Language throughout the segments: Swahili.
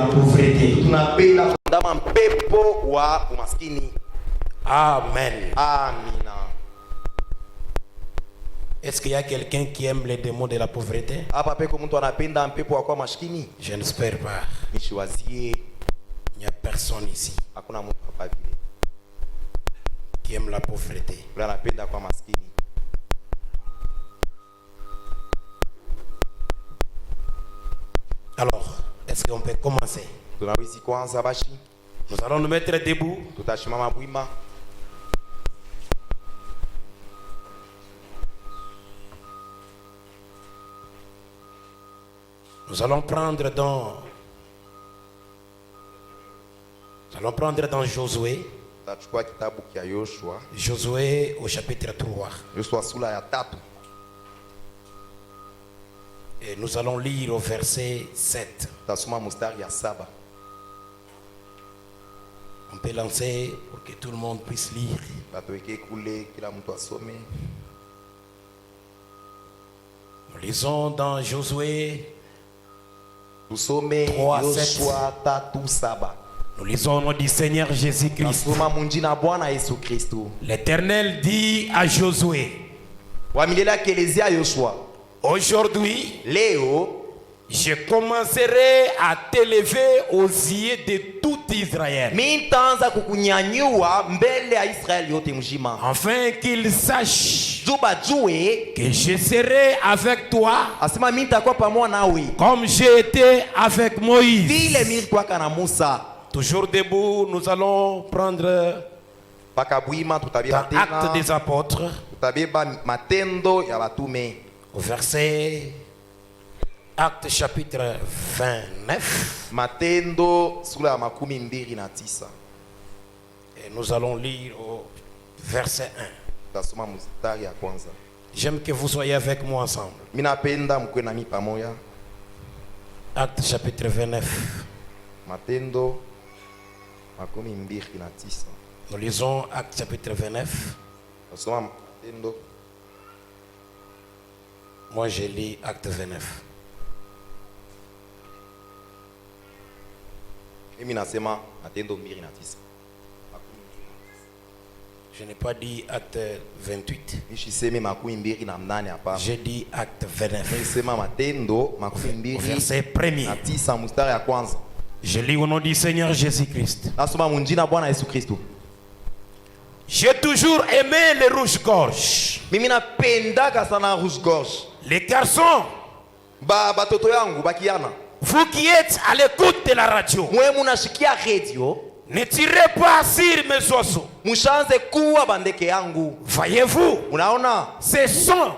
pauvreté. Tunapenda kuandama mpepo wa umaskini. Amen. Amina. Est-ce qu'il y a quelqu'un qui aime les démons de la pauvreté? Hapa peko mtu anapenda mpepo wa kwa maskini? Je n'espère pas. Nishiwazie. Il n'y a personne ici Hakuna mtu hapa vile qui aime la pauvreté. yule anapenda kwa maskini. Alors, est-ce qu'on peut commencer? Tunawezi kuanza bashi? Nous allons nous mettre debout. Tutashimama bwima. Nous allons prendre dans Josué. Tutachukua kitabu kia Yoshua. Josué au chapitre 3. Yoshua sura ya 3. Et nous allons lire au verset 7. Tutasoma mstari ya 7. On peut lancer pour que tout le monde puisse lire. Batuweke kule kila mtu asome. Nous lisons dans Josué. Tusome 3, Yoshua 3:7. Nous lisons au nom du Seigneur Jésus-Christ. Nasoma munjina Bwana Yesu Kristo. L'Éternel dit à Josué, Wamilele akelezea Yoshua, aujourd'hui, leo je commencerai à t'élever aux yeux de tout Israël, mimi nitaanza kukunyanyua mbele ya Israeli yote mzima, afin qu'ils sachent juba jue que je serai avec toi asema mimi nitakuwa pamoja nawe comme j'ai été avec Moïse. vile mimi nilikuwa na Musa. Toujours debout, nous allons prendre Pakabwima tutabeba dans Actes des tena, Apôtres, tutabeba matendo ya batume. au verset Actes chapitre 29. Matendo sura ya 29. Et nous allons lire au verset 1. Tutasoma mstari ya kwanza. J'aime que vous soyez avec moi ensemble. Mimi napenda mkwe nami pamoja. Actes chapitre 29. Matendo 29. Nous lisons Actes chapitre 29. Tutasoma matendo. Moi, je lis Acte 29. Mimi nasema matendo 29. Je n'ai pas dit Acte 28. Nishiseme 28 hapa. J'ai dit Acte 29. Nisema matendo Au verset 1er. 29 mstari ya kwanza. Je lis au nom du Seigneur Jésus-Christ. Nasoma munjina Bwana Yesu Kristo. J'ai toujours aimé les rouges-gorges, Mimi napendaka sana rouge-gorge. les garçons. Batoto yangu bakiana. Vous qui êtes à l'écoute de la radio, Mwe munashikia radio, ne tirez pas sur mes oiseaux. mushanze kuwa bandeke yangu. Voyez-vous, Unaona? ce sont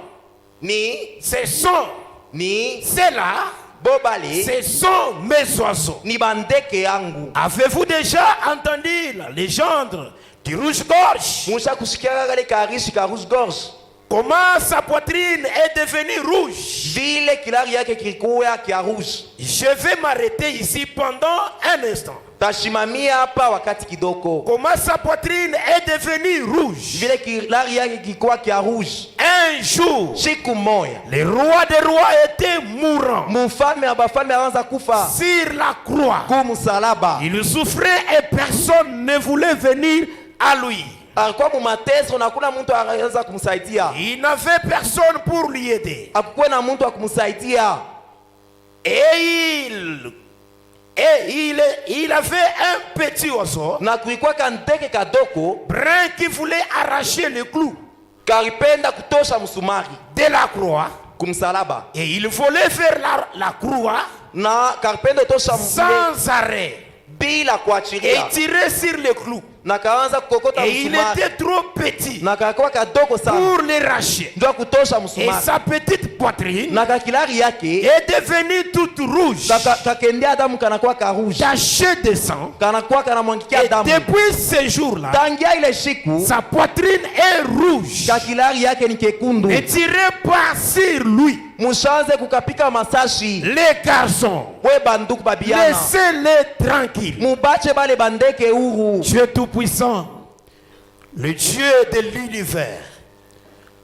ceux-là, Bobali ce sont mes oiseaux. ni bandeke yangu. Avez-vous déjà entendu la légende du rouge-gorge? Musha kusikia kale karishi ka rouge-gorge. Comment sa poitrine est devenue rouge? Vile kilari yake kilikuwa kia rouge. Je vais m'arrêter ici pendant un instant. Tashimamia hapa wakati kidogo. Comment sa poitrine est devenue rouge? Vile kilari yake kilikuwa kia rouge. Un jour, Siku moja le roi des rois était mourant mfalme wa bafalme anaanza kufa sur la croix. kumsalaba. Il souffrait et personne ne voulait venir à lui. Alikuwa mumateso na kuna mtu anaweza kumsaidia. Il n'avait personne pour lui aider. Hakukuwa na mtu wa kumsaidia. Et il avait un petit oiseau Na kulikuwa kandeke kadoko brun qui voulait arracher le clou karipenda kutosha msumari de la croix. kumsalaba. Et il voulait faire la croix Na karipenda tosha msumari sans arrêt bila et kuachilia. tirer sur le clou. Na kaanza kukokota Et il msumari. était trop petit Na kakuwa kadoko sana. pour l'arracher. Ndio kutosha Et msumari. sa petite poitrine Na kakilari yake est devenue toute rouge, kakendea damu kanakuwa ka rouge. tachée de sang. Kanakuwa kanamwangikia Et damu. depuis ce jour-là, Tangia ile siku sa poitrine est rouge. kakilari yake ni kekundu. Ne tirez pas sur lui. Mushanze kukapika masashi. Les garçons, We banduku babiana. laissez-les tranquilles. Mubache bale bandeke huru. Dieu Tout-Puissant, le Dieu de l'univers,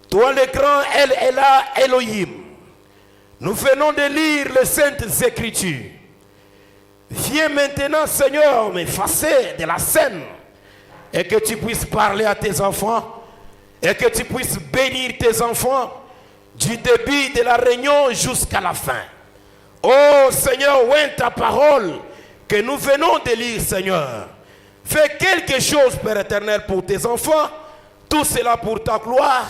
toi le grand El Elah Elohim, nous venons de lire les Saintes Écritures. Viens maintenant, Seigneur, m'effacer de la scène et que tu puisses parler à tes enfants et que tu puisses bénir tes enfants du début de la réunion jusqu'à la fin. Oh Seigneur, où est ta parole que nous venons de lire, Seigneur? Fais quelque chose, Père éternel, pour tes enfants. Tout cela pour ta gloire,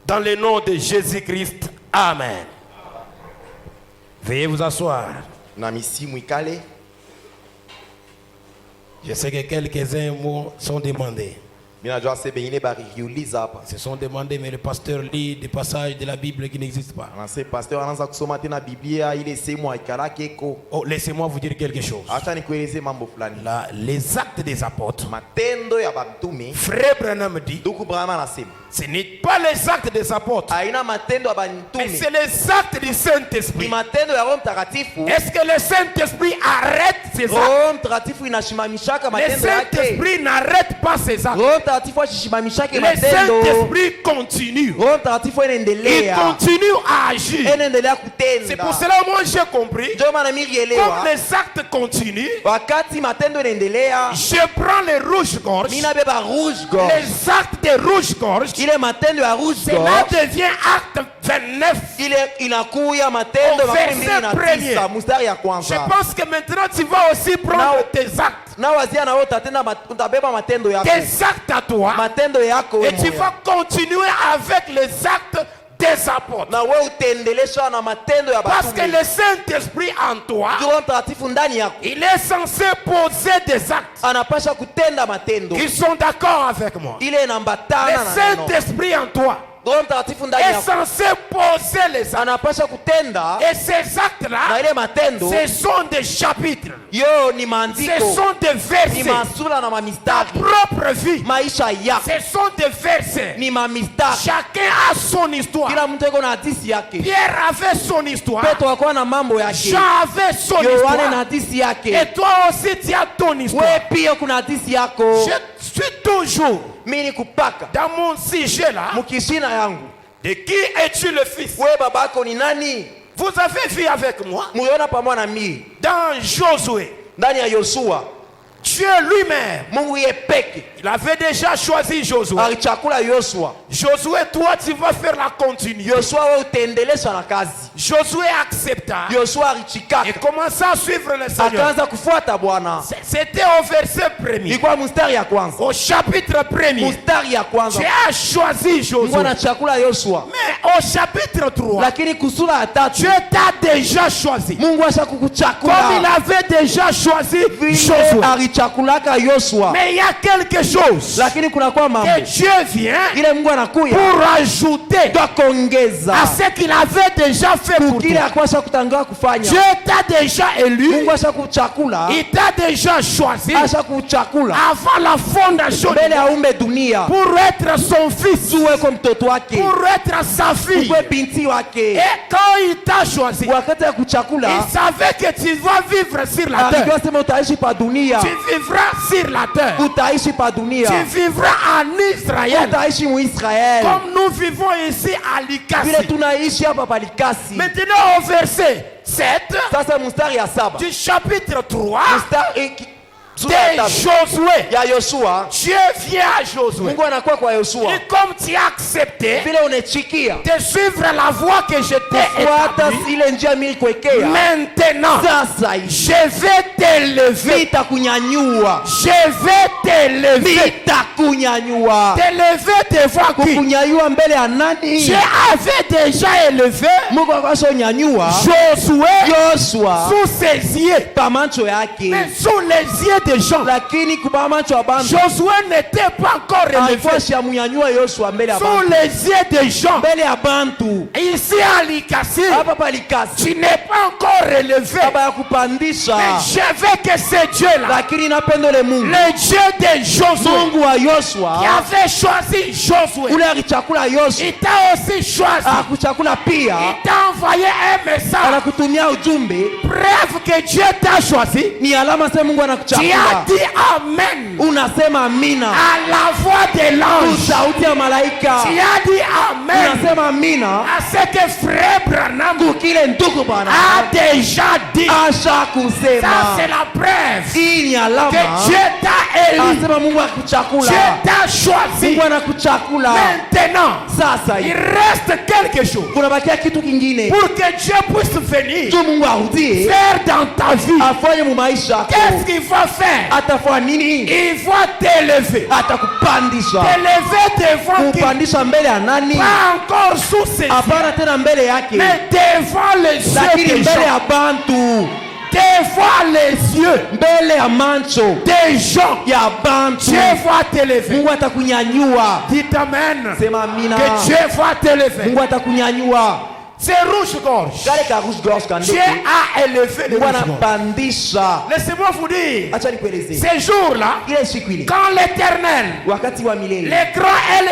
dans le nom de Jésus-Christ. Amen. Veuillez vous asseoir. Namisi mwikale. Je sais que quelques-uns mots sont demandés. Minajua sebe ine bari yuliza hapa. Ils se sont demandés, mais le pasteur lit des passages de la Bible qui n'existent pas. Anase pasteur anaanza kusoma tena Biblia ile sehemu haikalake iko. Oh, laissez-moi vous dire quelque chose. Acha nikueleze mambo fulani. Les actes des apôtres, Matendo ya bamtume. Frère Branham dit, Ndugu Branham anasema. ce n'est pas les actes des apôtres, Haina matendo ya mais bamtume. c'est les actes du Ni Saint-Esprit. matendo ya Roho Mtakatifu. Est-ce que le Saint-Esprit arrête ces actes? Roho Mtakatifu inashimamishaka Le matendo yake. Saint-Esprit n'arrête pas ces actes. Roho Mtakatifu ashimamishake Le matendo. Saint-Esprit continue. Roho Mtakatifu Il inaendelea. continue à agir. Inaendelea C'est kutenda. pour cela moi j'ai compris. Ndio maana mimi Comme nielewa. les actes continuent, Wakati matendo inaendelea. je prends les rouges-gorges. Mimi nabeba rouge gorge. Les actes des rouges-gorges, Ile matendo ya rouge cela gorge. devient acte 29. Ile inakuya matendo Au verset 29 premier. mstari ya Je kwanza. pense que maintenant tu vas aussi prendre tes actes. Na wazia na wewe utabeba matendo yako. Tes actes à toi. Matendo yako Et wewe. tu vas continuer avec les actes des apôtres. Na wewe utaendelesha na matendo ya Parce que batume. le Saint-Esprit en toi, Roho Mtakatifu ndani yako. il est censé poser des actes Anapasha kutenda matendo. qui sont d'accord avec moi. Ile Le inaambatana na neno. Saint-Esprit en toi Roho Mtakatifu ndani est yako. censé poser les actes. Anapasha kutenda Et ces na actes-là, ile matendo. ce sont des chapitres. Yo ni Ce maandiko. sont des Ni versets. masura na Ta mamistari. propre vie. Maisha yako. Ce sont des versets. Ni mamistari. Chacun a son histoire. Kila mtu yuko na hadithi yake. Pierre avait son histoire. Petro alikuwa na mambo yake. Jean avait son Yohane na histoire. hadithi yake. Et toi aussi, tu as ton histoire. Wewe pia kuna hadithi yako. Je suis toujours Mimi nikupaka dans mon sujet là. mukishina yangu. De qui es-tu le fils? Wewe babako ni nani? Vous avez vu avec moi Muliona pamoja na mimi dans Josué. ndani ya Yoshua. Dieu lui-même, Mungu yeye peke il avait déjà choisi Josué. alichakula Yoshua. Josué, toi, tu vas faire la continuité. Yoshua wewe utaendelesha na kazi. Josué accepta Yoshua et alichikaka. commença à suivre le Seigneur. Akaanza kufuata Bwana. C'était au verset premier. Ilikuwa mstari ya kwanza. Au chapitre premier, Mstari ya kwanza. tu as choisi Mungu Josué. anachakula Yoshua. Mais au chapitre 3, Lakini kusura ya tatu Dieu t'a déjà choisi. Mungu asha Comme il kukuchakula. avait déjà choisi Vile Josué. alichakulaka Yoshua. Mais il y a quelque chose Lakini kuna kwa mambo. que Dieu vient Ile Mungu anakuya pour ajouter kwa kuongeza à ce qu'il avait déjà fait pour kile toi. akwasha kutangaa kufanya. Dieu t'a déjà élu, Mungu asha kuchakula, il t'a déjà choisi asha kuchakula avant la fondation du mbele monde aumbe dunia, pour être son fils, uwe kwa mtoto wake, pour être sa fille. uwe binti wake. Et quand il t'a choisi, Wakati ya kuchakula il savait que tu vas vivre sur la terre. alijua sema utaishi pa dunia, Tu vivras sur la terre. utaishi pa dunia, Tu vivras en Israël. utaishi mu Israeli Comme nous vivons ici à vile Likasi. tunaishi hapa palikasi. Maintenant au verset 7 Sasa mstari ya 7 du chapitre 3 sura ya de tatu Josué. ya Yoshua, Dieu vient à Josué. Mungu anakuwa kwa Yoshua Et comme tu as accepté vile unechikia de suivre la voie que je t'ai fuata établie, ile njia mimi nikuwekea, maintenant sasa hivi je vais t'élever. nitakunyanyua, Je vais t'élever. nitakunyanyua. T'élever devant qui? Kukunyanyua mbele ya nani? Dieu avait déjà élevé Mungu akashonyanyua Josué Yoshua sous ses yeux, pa macho yake, mais sous les yeux des gens. lakini kupa macho ya bantu Josué n'était pas encore élevé alikuwa shamunyanyua Yoshua mbele ya sous bantu, les yeux des gens. mbele ya bantu Ici à Likasi, hapa palikasi, tu n'es pas encore élevé. baba ya kupandisha, Mais je veux que ce Dieu-là, lakini napendo le Mungu le Dieu de Josué, Mungu wa Yoshua, qui avait choisi Josué, ule alichakula Yoshua, il t'a aussi choisi. akuchakula pia, Il t'a envoyé un message. anakutumia ujumbe. Preuve que Dieu t'a choisi. Ni alama sema Mungu Tu as anakuchakula. dit Amen Unasema amina. à la voix de l'ange. Sauti ya malaika. Tu as dit Amen Unasema amina. à ce que frère Branham Kukile ndugu bwana. a déjà dit. Asha Ça, kusema. c'est la preuve Hii ni alama. que Dieu t'a élu. Anasema Mungu akuchakula. Dieu t'a choisi. Mungu anakuchakula. Maintenant, Sasa il hivi. reste quelque chose Kunabakia kitu kingine. pour que Dieu puisse venir Tu Mungu arudie. faire dans ta vie. Afanye mu maisha yako. Qu'est-ce qu'il va faire? Atafanya nini? Il va t'élever. Atakupandisha. T'élever devant qui? Kupandisha mbele ya nani? Pas encore sous ses yeux, Hapana tena mbele yake. mais devant les yeux Lakini des mbele gens. ya bantu. Devant les yeux Mbele ya mancho des gens. ya bantu. Dieu va t'élever. Mungu atakunyanyua. Dites Amen. Sema amina. Que Dieu va t'élever. Mungu atakunyanyua. C'est rouge-gorge. Kale ka rouge gorge Dieu kandeke. a élevé les Mungu rouge-gorge. anapandisha. Laissez-moi vous dire, Acha nikueleze. ces jours-là, Ile siku ile. quand l'Éternel, Wakati wa milele. le grand El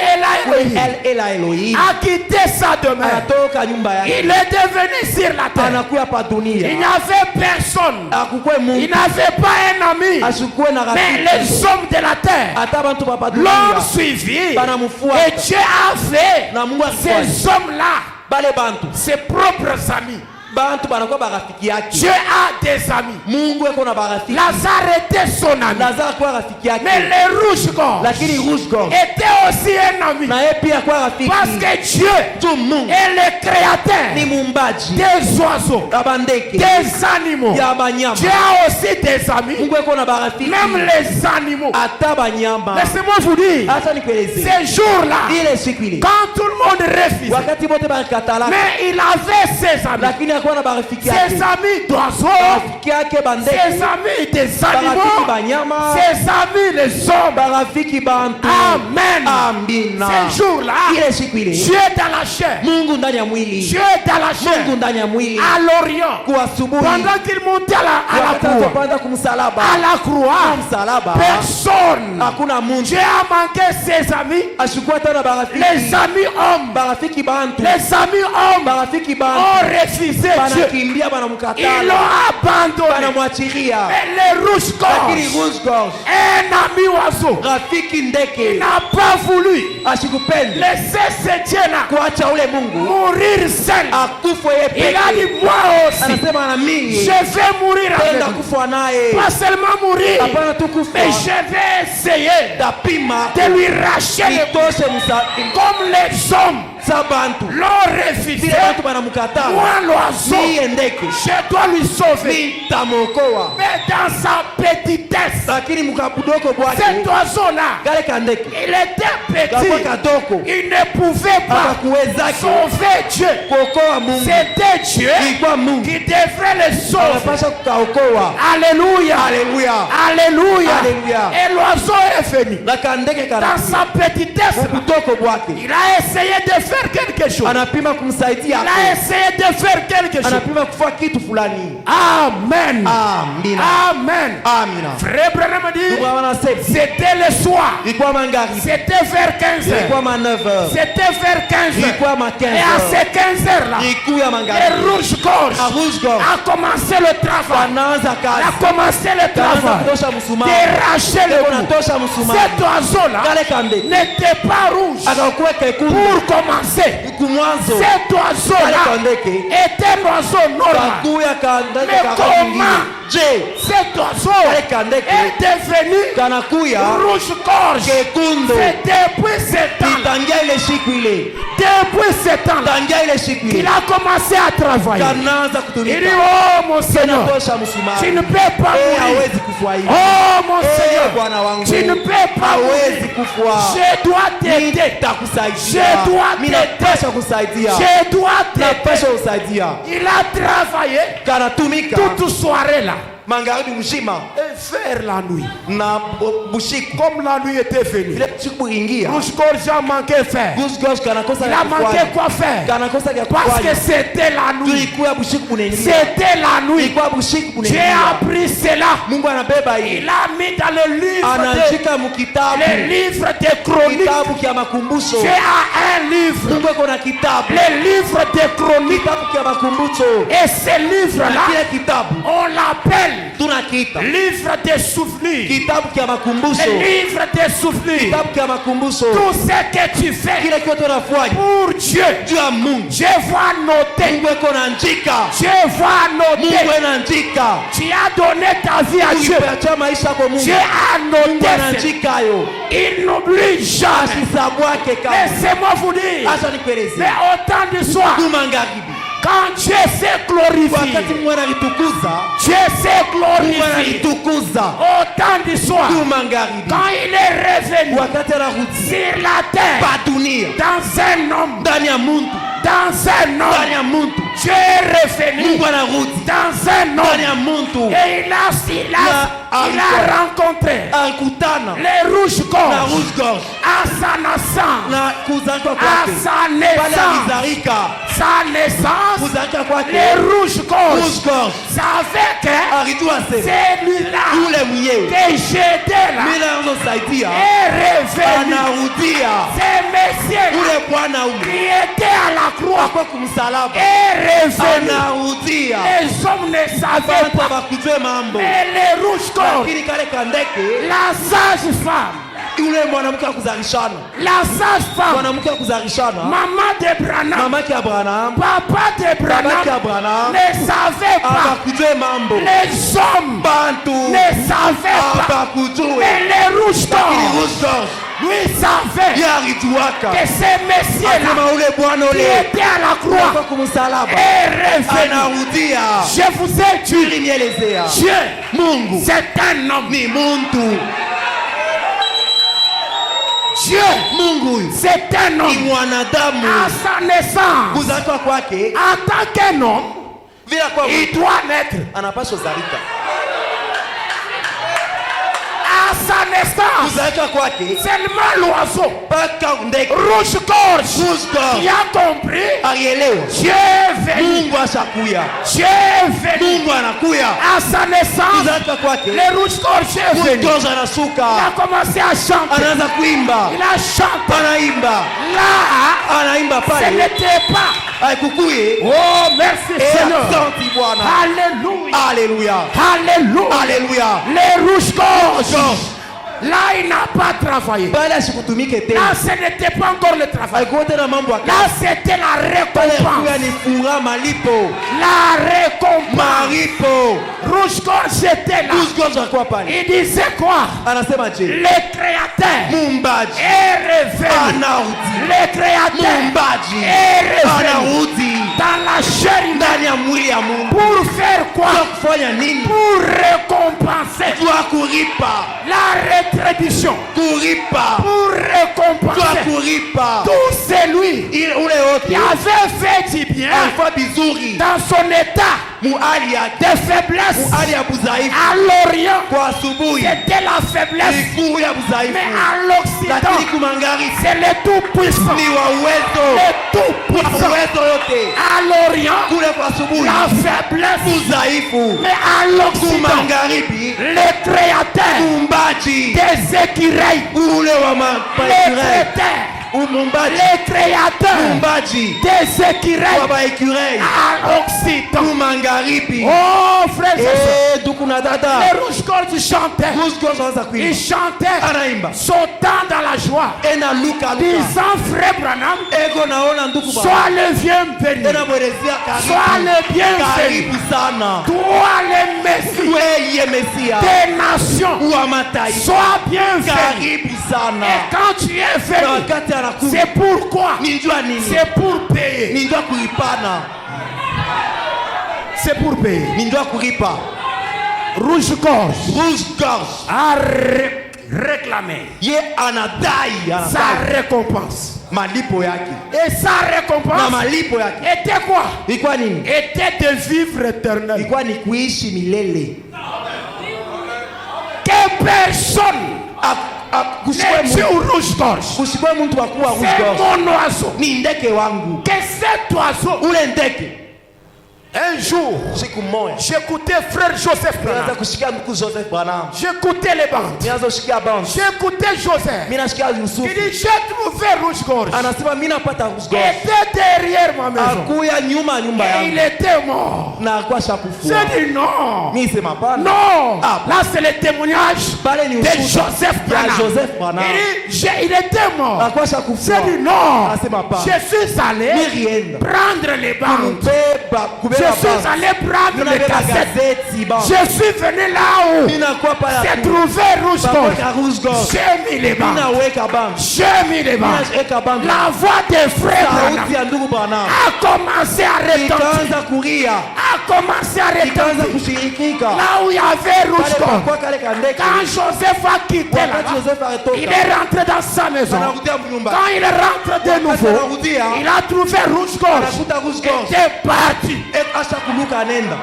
El Elohim a quitté sa demeure, anatoka nyumba yake. il est devenu sur la terre. Anakuya pa Il dunia. n'y avait personne. Akukwe Il Mungu. n'avait pas un ami. Asikuwe na Mais rafiki. les hommes de la terre Hata bantu pa l'ont dunia. suivi. Banamufuata. Et Dieu a fait Na Mungu akifuata. ces hommes-là Bale bantu. ses propres amis. Bantu banakuwa barafiki yake. Dieu a des amis. Mungu eko na barafiki. Lazare était son ami. Lazaro kwa rafiki yake. Mais les rouges-gorges Lakini rouge gorge. était aussi un ami. Na yeye pia kwa rafiki. Parce que Dieu Tu Mungu est le ni créateur muumbaji. des oiseaux, Ya bandeke. des animaux. Ya banyama. Dieu a aussi des amis, Mungu eko na barafiki. même les animaux. Ata banyama. Laissez-moi vous dire, Acha nikueleze. ces jours-là, Ile siku ile. quand tout le monde refusait, Wakati bote barikatala. mais il avait ses amis, Lakini akuwa na barafiki yake. ses amis d'oiseaux, Barafiki yake bandeke. ses amis des Barafiki animaux, banyama. ses amis les hommes. Barafiki bantu. Amen. Amina. Ces jours-là, Ile siku ile. Dieu dans la chair, Mungu ndani ya mwili. Dieu dans la chair, Mungu ndani ya mwili. à l'Orient, Kwa asubuhi. pendant qu'il montait à la Wakati croix, atapanda kumsalaba. à la croix, Msalaba. personne. Hakuna Mungu. Dieu a manqué ses amis, Ashukua tena barafiki. les amis hommes, Barafiki bantu. les amis hommes Barafiki ont bantu. refusé Dieu. Banakimbia Ils banamkatala. l'ont abandonné. Banamwachilia. Et les Lakini rouges-gorges, rouge gorge. un ami oiseau, Rafiki ndeke. n'a pas voulu Ashikupende. laisser ce Dieu-là Kuacha ule Mungu. mourir seul. Akufe yeye Il a peke. dit, moi aussi, Anasema na mimi. je vais mourir Penda avec vous. kufa naye. Pas seulement mourir, Hapana tu kufa. mais je vais essayer Tapima. de lui racheter le Itoshe musa. comme les hommes Sa bantu. l'ont refusé. Vile bantu banamkatala. Moi, l'oiseau, Niye ndeke. je dois lui sauver. Nitamokoa. Mais dans sa petitesse, Lakini mukabudoko bwake. cet oiseau-là, Gale kandeke. il était Kakwa petit. kadoko. Il ne pouvait pas Akakuwezake. sauver Dieu. Kuokoa Mungu. C'était Dieu Ilikuwa Mungu. qui devrait le sauver. Anapasha kukaokoa. Alléluia. Alléluia. Alléluia. Alléluia. Et l'oiseau est venu. Na kandeke Dans kana. sa petitesse, là, Mukutoko bwake. il a essayé de faire quelque chose. Anapima kumsaidia. Il a essayé de faire quelque chose. Anapima kufa kitu fulani. Amen. Amina. Amen. Amina. Frère Branham dit, Ndugu wanasema. c'était le soir. Ilikuwa magharibi. C'était vers 15 heures. Ilikuwa ma 9h. C'était vers 15 heures. Ilikuwa ma Et à 15h. ces 15 heures-là, Ilikuwa les magharibi. rouges-gorges A rouge gorge. a commencé le travail. Anaanza Il a kazi. commencé le Kaanza travail. kutosha msumari. Déracher le Leo bout. natosha msumari. Cet oiseau-là Gale kandeke. n'était pas rouge. Akakuwa kekundu. Pour commencer, Kumwanzo. cet Gale oiseau-là kandeke. est un oiseau normal. Kakuya kandeke Mais kakingine. Je. Cet oiseau Gale kandeke. est devenu Kanakuya. rouge-gorge. Kekundu. C'est depuis ce temps, Tangia ile siku ile. depuis ce temps, Tangia ile siku il ile. a commencé à travailler. Kanaanza Il kutumika. dit, oh mon Seigneur, Natosha tu msumari. ne peux pas mourir. Hawezi kufa hivi. Oh mon Seigneur, Bwana wangu. tu ne peux pas Hawezi mourir. kufa. Je dois t'aider. Nitakusaidia. Je dois Mimi t'aider. napasha kusaidia. Je dois t'aider. Napasha kusaidia. Il a travaillé Kanatumika. toute soirée là. Magharibi mzima. vers la nuit, na bushiku comme la nuit était venue, vile bushiku kuingia rouge-gorge a manqué faire. goose kanakosa Il a manqué quoi faire? kanakosa ya Parce que kufanya c'était la nuit. tulikuwa bushiku kunaingia C'était la nuit. ilikuwa bushiku Dieu kunaingia a pris cela. Mungu anabeba hii Il a mis dans le livre anashika mkitabu les livres des chroniques. kitabu kia makumbusho Dieu a un livre, Mungu ako na kitabu les livres des chroniques. kitabu kia makumbusho Et ce livre-là, kile kitabu on l'appelle tunakiita livre des souvenirs. kitabu kia makumbusho Le livre des souvenirs. kitabu kia makumbusho Tout ce que tu fais kile kitu unafanya pour Dieu, juu ya Mungu Dieu va noter. Mungu ako naandika Dieu va Mungu noter. anaandika Tu as donné ta vie à Dieu. ukipatia maisha kwa Mungu Dieu a Mungu noté. anaandika hayo Il n'oublie jamais. asisabu yake kama Laissez-moi vous dire. acha nikueleze Mais autant de soir, tu magharibi quand Dieu s'est glorifié, wakati Mungu analitukuza Dieu s'est Mungu glorifié. analitukuza Autant de soir, tu magharibi quand il est revenu wakati anarudi sur la terre, pa dunia dans un homme, ndani ya muntu dans un ndani homme, ya muntu Dieu est revenu Mungu anarudi dans un ndani homme. ya muntu Et il a rencontré alikutana les rouges na gorges rouge gorge à sa naissance. na kuzaliwa À kwake sa pale naissance. alizalika Sa naissance, kuzalika kwake les rouges gorges rouge gorge savaient que alijua se celui-là yule mwenyewe que j'étais là mila anazosaidia est revenu. anarudia Ce monsieur ule bwana qui ule était à la croix kwa kumsalaba est revenu. anarudia Les hommes ne savaient watu pas. bakujue mambo Mais les rouges gorges, lakini kale kandeke la sage femme, yule mwanamke wa kuzalishana la sage femme, mwanamke wa kuzalishana maman de Branham, mamake Abraham papa de babake Branham Abraham ne savait pas. abakujue mambo Les hommes bantu ne savaient pas. abakujue Mais les rouges lakini gorges, rouge gorge lui savait ye alijuaka que ce monsieur-là asema ule bwana qui ule était à la kwa croix kumsalaba est revenu. anarudia Je vous ai dit, ilinielezea Dieu, Mungu c'est un homme. ni muntu Dieu, Mungu huyu c'est un ni homme. mwanadamu À sa naissance, kuzaliwa kwake en tant qu'un homme, vile kwa il doit naître. anapaswa zalika À sa naissance, kuzalika kwake seulement l'oiseau mpaka ndege rouge-gorge rouge qui gorge a compris, alielewa Dieu est venu. Mungu ashakuya Dieu est venu. Mungu anakuya À sa naissance, kuzalika kwake les rouges-gorges est rouge venu. gorge Il a anasuka commencé à chanter. anaanza kuimba Il a chanté. anaimba Là, anaimba ce pale n'était pas. aikukuye Oh, merci Seigneur. asante Bwana Alléluia. haleluya Alléluia. haleluya Les rouges-gorges. Gorge. Là, il n'a pas travaillé. pale asikutumike tena Là, ce n'était pas encore le travail. alikuwa tena mambo ya Là, c'était la pale alikuwa récompense. ni furaha malipo La récompense. maripo Rouge-gorge était là. rouge gorge alikuwa pale Il disait quoi? anasema je Le Créateur muumbaji est revenu. anarudi Le Créateur muumbaji est revenu anarudi dans la chair humaine. ndani ya mwili ya Mungu Pour faire quoi? kwa kufanya nini Pour récompenser kwa kuripa la rétribution. kuripa Pour kwa récompenser kuripa tout celui ile ule qui wote avait fait du bien alikuwa vizuri dans son état muhali yake de faiblesse. muhali ya budhaifu À l'Orient, kwa asubuhi c'était la faiblesse. ilikuwa ya budhaifu Mais à l'Occident, lakini kumagharibi c'est le tout-puissant. ni wa uwezo Le wa tout-puissant. uwezo yote À l'Orient, kule kwa asubuhi la faiblesse. udhaifu Mais à l'Occident, kumagharibi le créateur muumbaji des écureuils, ule wa le mapaekure créateur, muumbaji le créateur muumbaji des wa écureuils baekure à l'Occident. kumagharibi Oh, frères et sœurs, ndugu na dada les rouges-gorges chantaient. rouge gorge anaanza Ils kuimba chantaient, anaimba sautant dans la joie, ena luka luka disant, frère Branham, ego naona ndugu baba sois le bienvenu, ena mwelezea sois karibu le bienvenu, karibu sana toi le Messie weye mesia des nations, wa mataifa sois bienvenu. karibu Et sana quand tu es na venu, wakati anakuja c'est pourquoi? ni njua nini C'est pour payer. ni njua kuipana C'est pour payer. ni njua kulipa Rouge-gorge rouge gorge a réclamé ye anadai sa récompense. malipo yake Et sa na récompense malipo yake était quoi? ilikuwa nini Était de vivre éternel. ilikuwa ni kuishi milele personne n'est Dieu rouge-gorge. kusikwe mtu wa kuwa rouge C'est gorge. mon oiseau. Ni ndege wangu. Que cet oiseau, Ule ndege. un jour, Siku moja. j'écoutais frère Joseph Nianza Branham. kusikia ndugu Joseph Branham. J'écoutais les bandes. Nianza kusikia band. J'écoutais Joseph. Mimi nasikia Il Yusufu. dit, j'ai trouvé rouge-gorge. Anasema mimi napata rouge gorge. était derrière ma maison. Akuya nyuma ya nyumba Et il yangu. était mort. Na alikuwa shakufua. J'ai dit non. Mimi sema hapana. Non. Ah. Là, c'est le témoignage Pale ni de ushuhuda Joseph ya Branham. Joseph Branham. Il était mort. Alikuwa shakufua. J'ai dit non. Anasema hapana. Je suis allé Mirienda. prendre les bandes. Kubeba Je kubeba suis band. allé prendre les Ninabeba cassettes. gazeti band. Je suis venu là où Mimi nakuwa pale. j'ai trouvé rouge-gorge. Bakaka rouge gorge. J'ai mis les Mimi bandes. naweka band. J'ai mis les bandes. Mimi naweka band. La voix des frères Sauti Branham ya ndugu Branham. a commencé à retentir. Ikaanza kulia. A commencé à Ikaanza retentir. kushirikika. Là où il y avait Pale rouge-gorge. kwa kale kandeke. Quand Joseph a quitté Wakati là-bas, Joseph il alitoka. est rentré dans sa maison. Anarudia mnyumba. Quand il rentre de nouveau, il a trouvé rouge-gorge. Anakuta rouge gorge. Était parti. Asha kuluka anenda.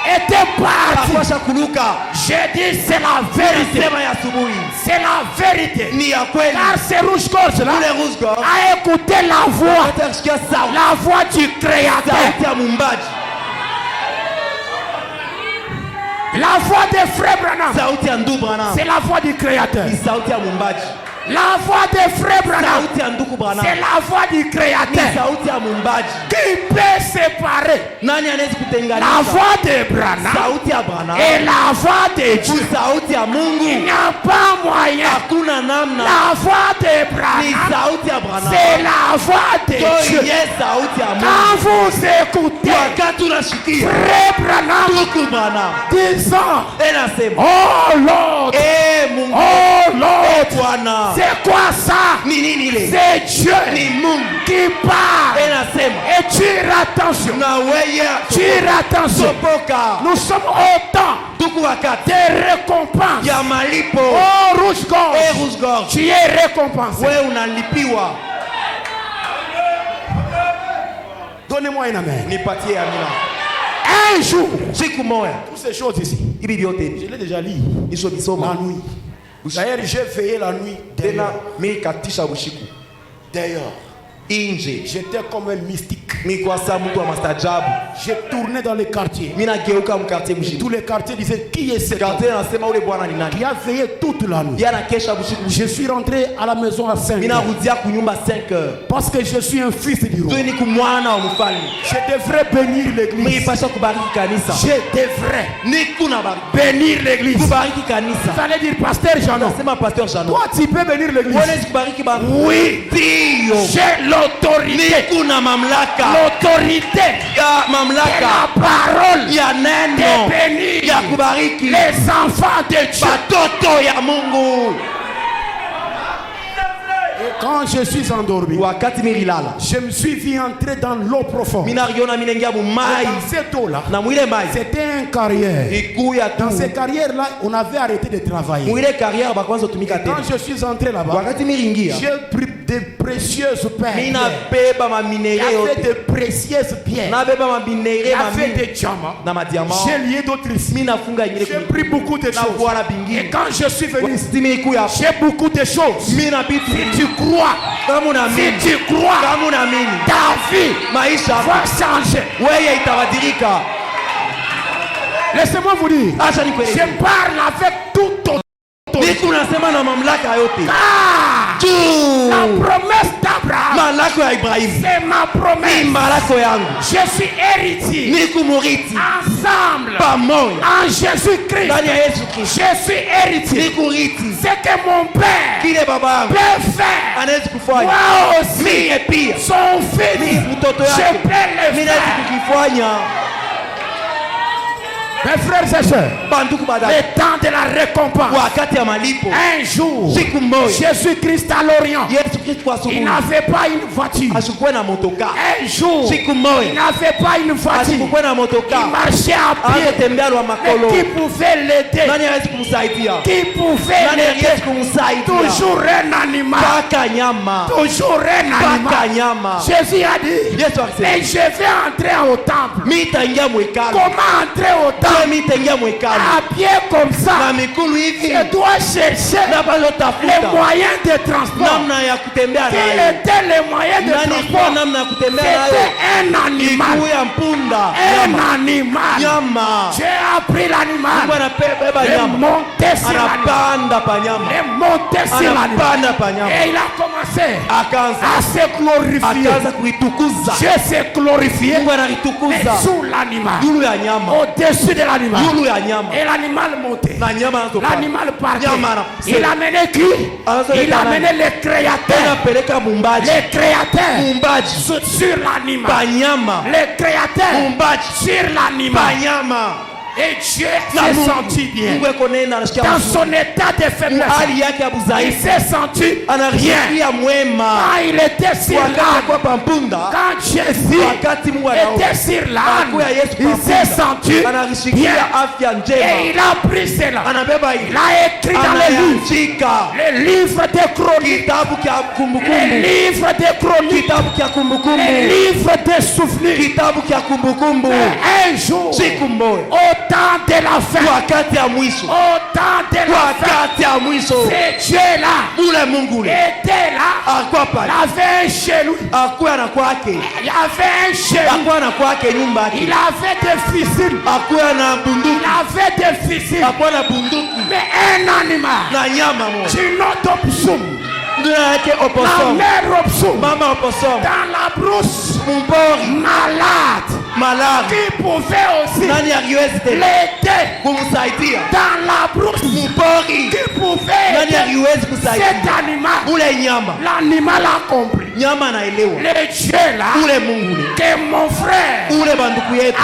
Était parti. Asha kuluka. J'ai dit c'est la vérité. Sema ya asubuhi. C'est la vérité. Ni ya kweli. Car ces rouge-gorge là Ule rouge gorge. a écouté la voix. Atasikia sauti. La voix du Créateur. Sauti ya mumbaji. La voix des frères Branham. Sauti ya ndugu Branham. C'est la voix du Créateur. Ni sauti ya mumbaji. La voix des frères Branham. Sauti ya ndugu Branham. C'est la voix du Ni Créateur. sauti ya mumbaji. Qui peut séparer Nani anaweza la kutenganisha voix de Branham sauti ya Branham et la voix de Dieu? sauti ya Il Mungu? n'y a pas moyen. Hakuna namna. La voix de Ni Branham, sauti ya Branham. c'est la voix de Dieu. Ndiyo sauti ya Mungu. Quand vous écoutez Wakati unasikia frère Branham ndugu Branham disant, anasema, oh Lord, Mungu, oh Lord, Bwana, c'est quoi ça? ni nini ile? C'est Dieu Ni Mungu qui parle. anasema, Et tire attention. na wewe Tire attention. sopoka Nous sommes au temps tuku wakati des récompenses. ya malipo. Oh rouge-gorge, Rouge gorge, tu es récompensé. wewe unalipiwa. Donnez-moi un amen. Nipatie amina. Un jour, Siku moja toutes ces choses ici, hivi vyote je l'ai déjà lu hizo la bisoma nuit. D'ailleurs, j'ai veillé la nuit. tena, mimi katisha ushiku D'ailleurs, nje, j'étais comme un mystique. mimi kwa saa mtu wa mastajabu, J'ai tourné dans les quartiers. mimi nageuka mkartie mshiki. Tous les quartiers disaient qui est cet homme Quartier anasema ule bwana ni nani? qui a veillé toute la nuit. Yana kesha ushiku. Je suis rentré à la maison à 5 Mimi heures narudia kunyumba 5 heures. parce que je suis un fils du roi. Tu ni kumwana wa mfalme. Je devrais bénir Mimi l'église. pasha kubariki kanisa. Je devrais Ni kuna bariki. bénir l'église. Kubariki kanisa. Vous allez dire, pasteur Jeannot, Nasema pasteur Jano. toi tu peux bénir l'église. Wewe kubariki ba. Oui, Ndio. j'ai l'autorité. Ni kuna mamlaka. L'autorité Ya et mamlaka. la parole Ya de neno. bénir Ya kubariki. les enfants de Dieu. Batoto ya Mungu. Quand je suis endormi, Wakati mililala. je me suis vu entrer dans l'eau profonde. Mimi nariona mimi naingia mu Et mai. dans cette eau-là, Na mwile mai. c'était un carrière. Ikuya tu. Dans ces carrières-là, on avait arrêté de travailler. Mwile carrière bakwanza tumika tena. Quand je suis entré là-bas, Wakati miringia. j'ai pris de précieuses Mimi pierres. nabeba ma Il y minere avait yote. de précieuses pierres. Nabeba ma Il minere y ma avait mine. des diamants. Na madiamant. J'ai lié d'autres ici. Mimi nafunga ingine J'ai pris beaucoup de na choses. kuala Et bingine. quand je suis venu, Simi ikuya. j'ai beaucoup de choses. Mimi nabitu. Si tu crois, Kama si unaamini. tu crois, Kama unaamini. ta vie Maisha va changer. wewe itabadilika. Laissez-moi vous dire, Acha je nikueleze. parle avec toute autorité. Niku unasema na mamlaka yote. Ah, Tu. la promesse d'Abraham, Malako ya Ibrahim. c'est ma Ni promesse. malako yangu. Je suis héritier. Niku muriti. Ensemble, Pamoja. en Jésus-Christ, Ndani ya Yesu Kristo. je suis héritier. Niku riti. Ce que mon père Kile baba yangu peut faire, anaweza kufanya. moi aussi, Mie pia. son fils, Mtoto je yake. peux le Mimi naweza faire. kukifanya. Mes frères et sœurs, Banduku badala. le temps de la récompense. Wakati ya malipo. Un jour, Siku moja. Jésus-Christ à l'Orient, Yesu Kristo kwa il asubuhi n'avait pas une voiture. asikuwe na motoka. Un jour, Siku il moja n'avait pas une voiture. asikuwe na Il motoka. marchait à pied. Angetembea lwa Mais makolo. qui pouvait l'aider? Nani hawezi kumsaidia? Qui pouvait Nani hawezi l'aider? kumsaidia? Toujours un animal. Paka nyama. Toujours un Paka animal. nyama. Jésus a dit, Yesu mais akisema, je vais entrer au temple. mimi nitaingia mwekalo. Comment entrer au Je temple? mimi nitaingia mwekalo. À pied comme ça. Na mikulu hivi. Je dois chercher Na bado les tafuta moyens de transport. namna ya kutembea Quels nayo. étaient les moyens de Nani kwa transport? namna ya kutembea C'était nayo? un animal. Miguu ya mpunda. Un Nyama. animal. Nyama. J'ai appris Mungu l'animal. anabeba Et nyama. monter sur l'animal. Anapanda pa nyama. Et monter sur l'animal. Anapanda pa nyama. Et il a commencé Akaanza à se glorifier. akaanza kuitukuza. Dieu s'est glorifié Mungu mais analitukuza sous l'animal. yulu ya nyama. Au-dessus de l'animal. Yulu ya nyama. Et l'animal montait. Na nyama anazopanda. L'animal partait. Nyama anapusea. Il amenait qui? Il amenait les créateurs. Anapeleka mumbaji. Les créateurs Mumbaji sur l'animal. pa nyama. Les créateurs Mumbaji sur pa l'animal. nyama. Et Dieu Na s'est Mungu. senti bien. Mungu eko nena anasikia Dans mzuri. son état de faiblesse, Hali yake ya il budhaifu s'est senti bien. anasikia mwema. Quand il était sur Wakati l'âne, kwa pampunda, quand Jésus wakati Mungu était anaona sur l'âne, Akuya Yesu il s'est pampunda, senti bien. anashikia afya Et njema. il a pris cela. Anabeba Il hili. a écrit dans les livres. Anaandika Les livres des chroniques. kitabu kya Les kumbukumbu. livres des chroniques. Kitabu kya Les kumbukumbu. livres des souvenirs. Kitabu kya kumbukumbu. Un jour, Siku moja. au temps de la fin, Wakati ya mwisho. au temps de la fin, Wakati ya mwisho. c'est Dieu-là Ule Mungu ule. était là. Akuwa Il pale. avait un chez lui. Akuwa na kwake. Il y avait un chez lui. Akuwa na kwake nyumba yake. Il avait des fissures. Akuwa na Il bunduki. avait des fissures. Akuwa na bunduki. Mais un animal, Na nyama moja. une autre option, Ndio yake la opossum. mère option, Mama opossum. dans la brousse, Mpori. malade, Malari. qui pouvait aussi Nani aliwezi tena l'aider kumsaidia? dans la brousse, Mpori. qui pouvait Nani aider aliwezi cet kusaidia? animal. Ule nyama. L'animal a compris. Nyama anaelewa. Le Dieu là, Ule Mungu ule. que mon frère, Ule banduku yetu.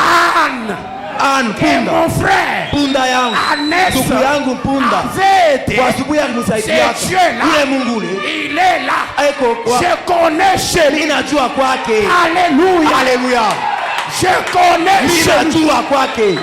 Anne, que Punda. mon frère, Punda yangu. Annès, Ndugu yangu Punda. avait été. Kwa asubuhi alimsaidia. C'est Dieu là. Ule Mungu ule. Il est là. Eko kwa. Je connais chez lui. Ninajua kwake. Alléluia. Haleluya. Je connais chez lui. Ninajua kwake.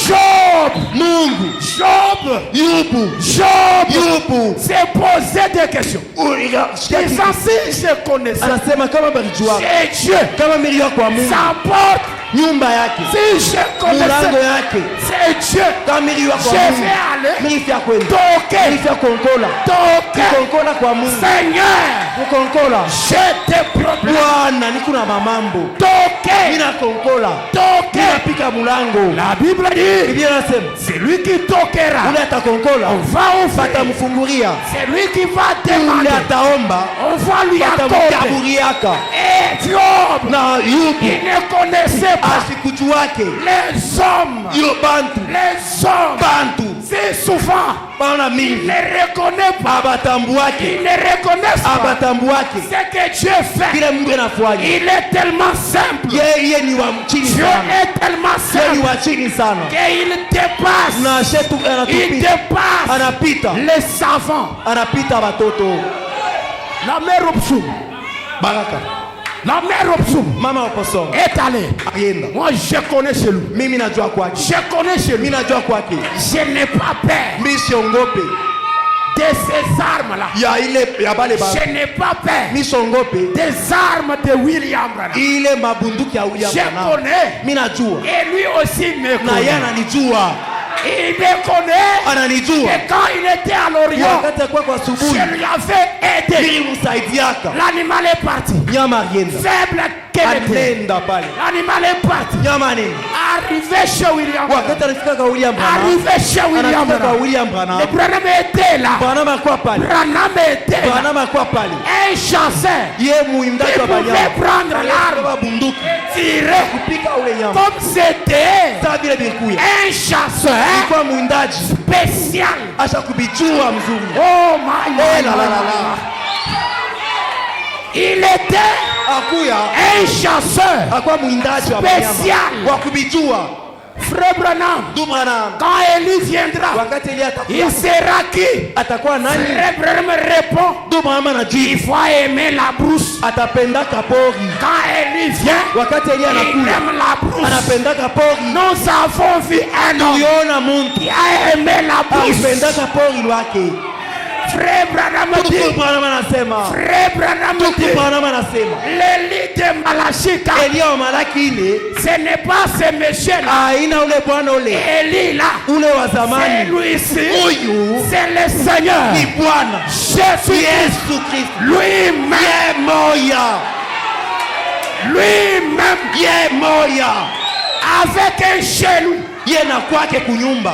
Job. Mungu. Job. Yupo. Job. Yupo. s'est posé des questions. Disant si je connaissais, Anasema kama balijua. c'est Dieu. Kama milijua kwa Mungu. Sa porte. Nyumba yake. Si je Mulango connaissais, yake. c'est Dieu. Kama milijua kwa Je Mungu. vais aller Milifia kwenda. toquer. Milifia konkola. Toquer. Konkola kwa Mungu. Seigneur, Kukonkola. j'ai des problèmes. Bwana niko na mamambo. Toquer. Mina konkola. Toquer. Ninapika mulango. La Bible dit, Biblia inasema c'est lui qui toquera. ule atakonkola. On va ouvrir. Batamfungulia. C'est lui qui va Ule demander. ataomba. On va lui accorder. Batamkaburiaka. Et Job, Na yupo. il ne connaissait pas Asikujuake. les hommes. Yo bantu. Les hommes, Bantu. c'est souvent, Bana il mingi. ne reconnaît pas. Abatambuake. Il ne reconnaît pas Abatambuake. ce que Dieu fait. Kile Mungu anafanya. Il est tellement simple. Yeye ni wa chini Dieu sana. est tellement Yeye ni simple wa chini sana. qu'il dépasse. Na shetu Il anatupita. dépasse Anapita. les savants. Anapita watoto. La mère Opsum, Baraka. la mère Opsum Mama opossum. est allée. Alienda. Moi, je connais chez lui. Mimi najua kwake. Je connais chez lui. Mimi najua kwake. Je n'ai pas peur Mimi siongope. de ces armes-là. Ya ile ya bale ba. Je n'ai pas peur Mimi siongope. des armes de William Branham. Ile mabunduki ya William Je Branham. connais. Mimi najua. Et lui aussi me Na yeye connaît. ananijua. Il me connaît. Ananijua. Et quand il était à l'Orient, Wakati akuwa kwa je asubuhi. lui avais aidé. Nilimsaidiaka. L'animal est parti. Nyama alienda. Faible qu'elle était. Anenda pale. L'animal est parti. Nyama anenda. Arrivé chez William Branham. Wakati alifika kwa William Branham. Arrivé chez William Anafika kwa Branham. William Branham. Le Branham était là. Branham akuwa pale. Branham était là. Branham akuwa pale. Un chasseur Ye muimdaji qui wa pouvait banyama. prendre l'arme Kwa bunduki. et tirer Kupika ule nyama. comme c'était Sasa vile bilikuya. un chasseur Ilikuwa muindaji. spécial. Asha kubijua mzuri. Oh my Eh, la, la, God. la, la. Il était Akuya. un chasseur Akuwa muindaji wa Special. banyama. Wa kubijua. Frère Branham, Ndugu Branham, quand Élie viendra, wakati Elia il sera qui? atakuwa nani? Frère Branham répond, Ndugu Branham il anajibu faut aimer la brousse. atapendaka pori. Quand Élie vient, Wakati Elia il anakuja aime la brousse. anapendaka pori. Nous avons vu un homme Tuliona muntu qui a aimé la brousse. alipendaka pori lwake. Frère Branham Ndugu dit, Branham anasema, Frère Branham Ndugu dit, Branham anasema l'élite de Malachika, Elia wa Malaki ile ce n'est pas ce monsieur-là. aina ule bwana ule Élie là, ule wa c'est zamani, lui-ci, huyu c'est le Seigneur. ni Bwana Jésus, Yesu Kristo. lui-même, Ye moya, lui-même, ye moya, avec un chez lui. ye na kwake kunyumba.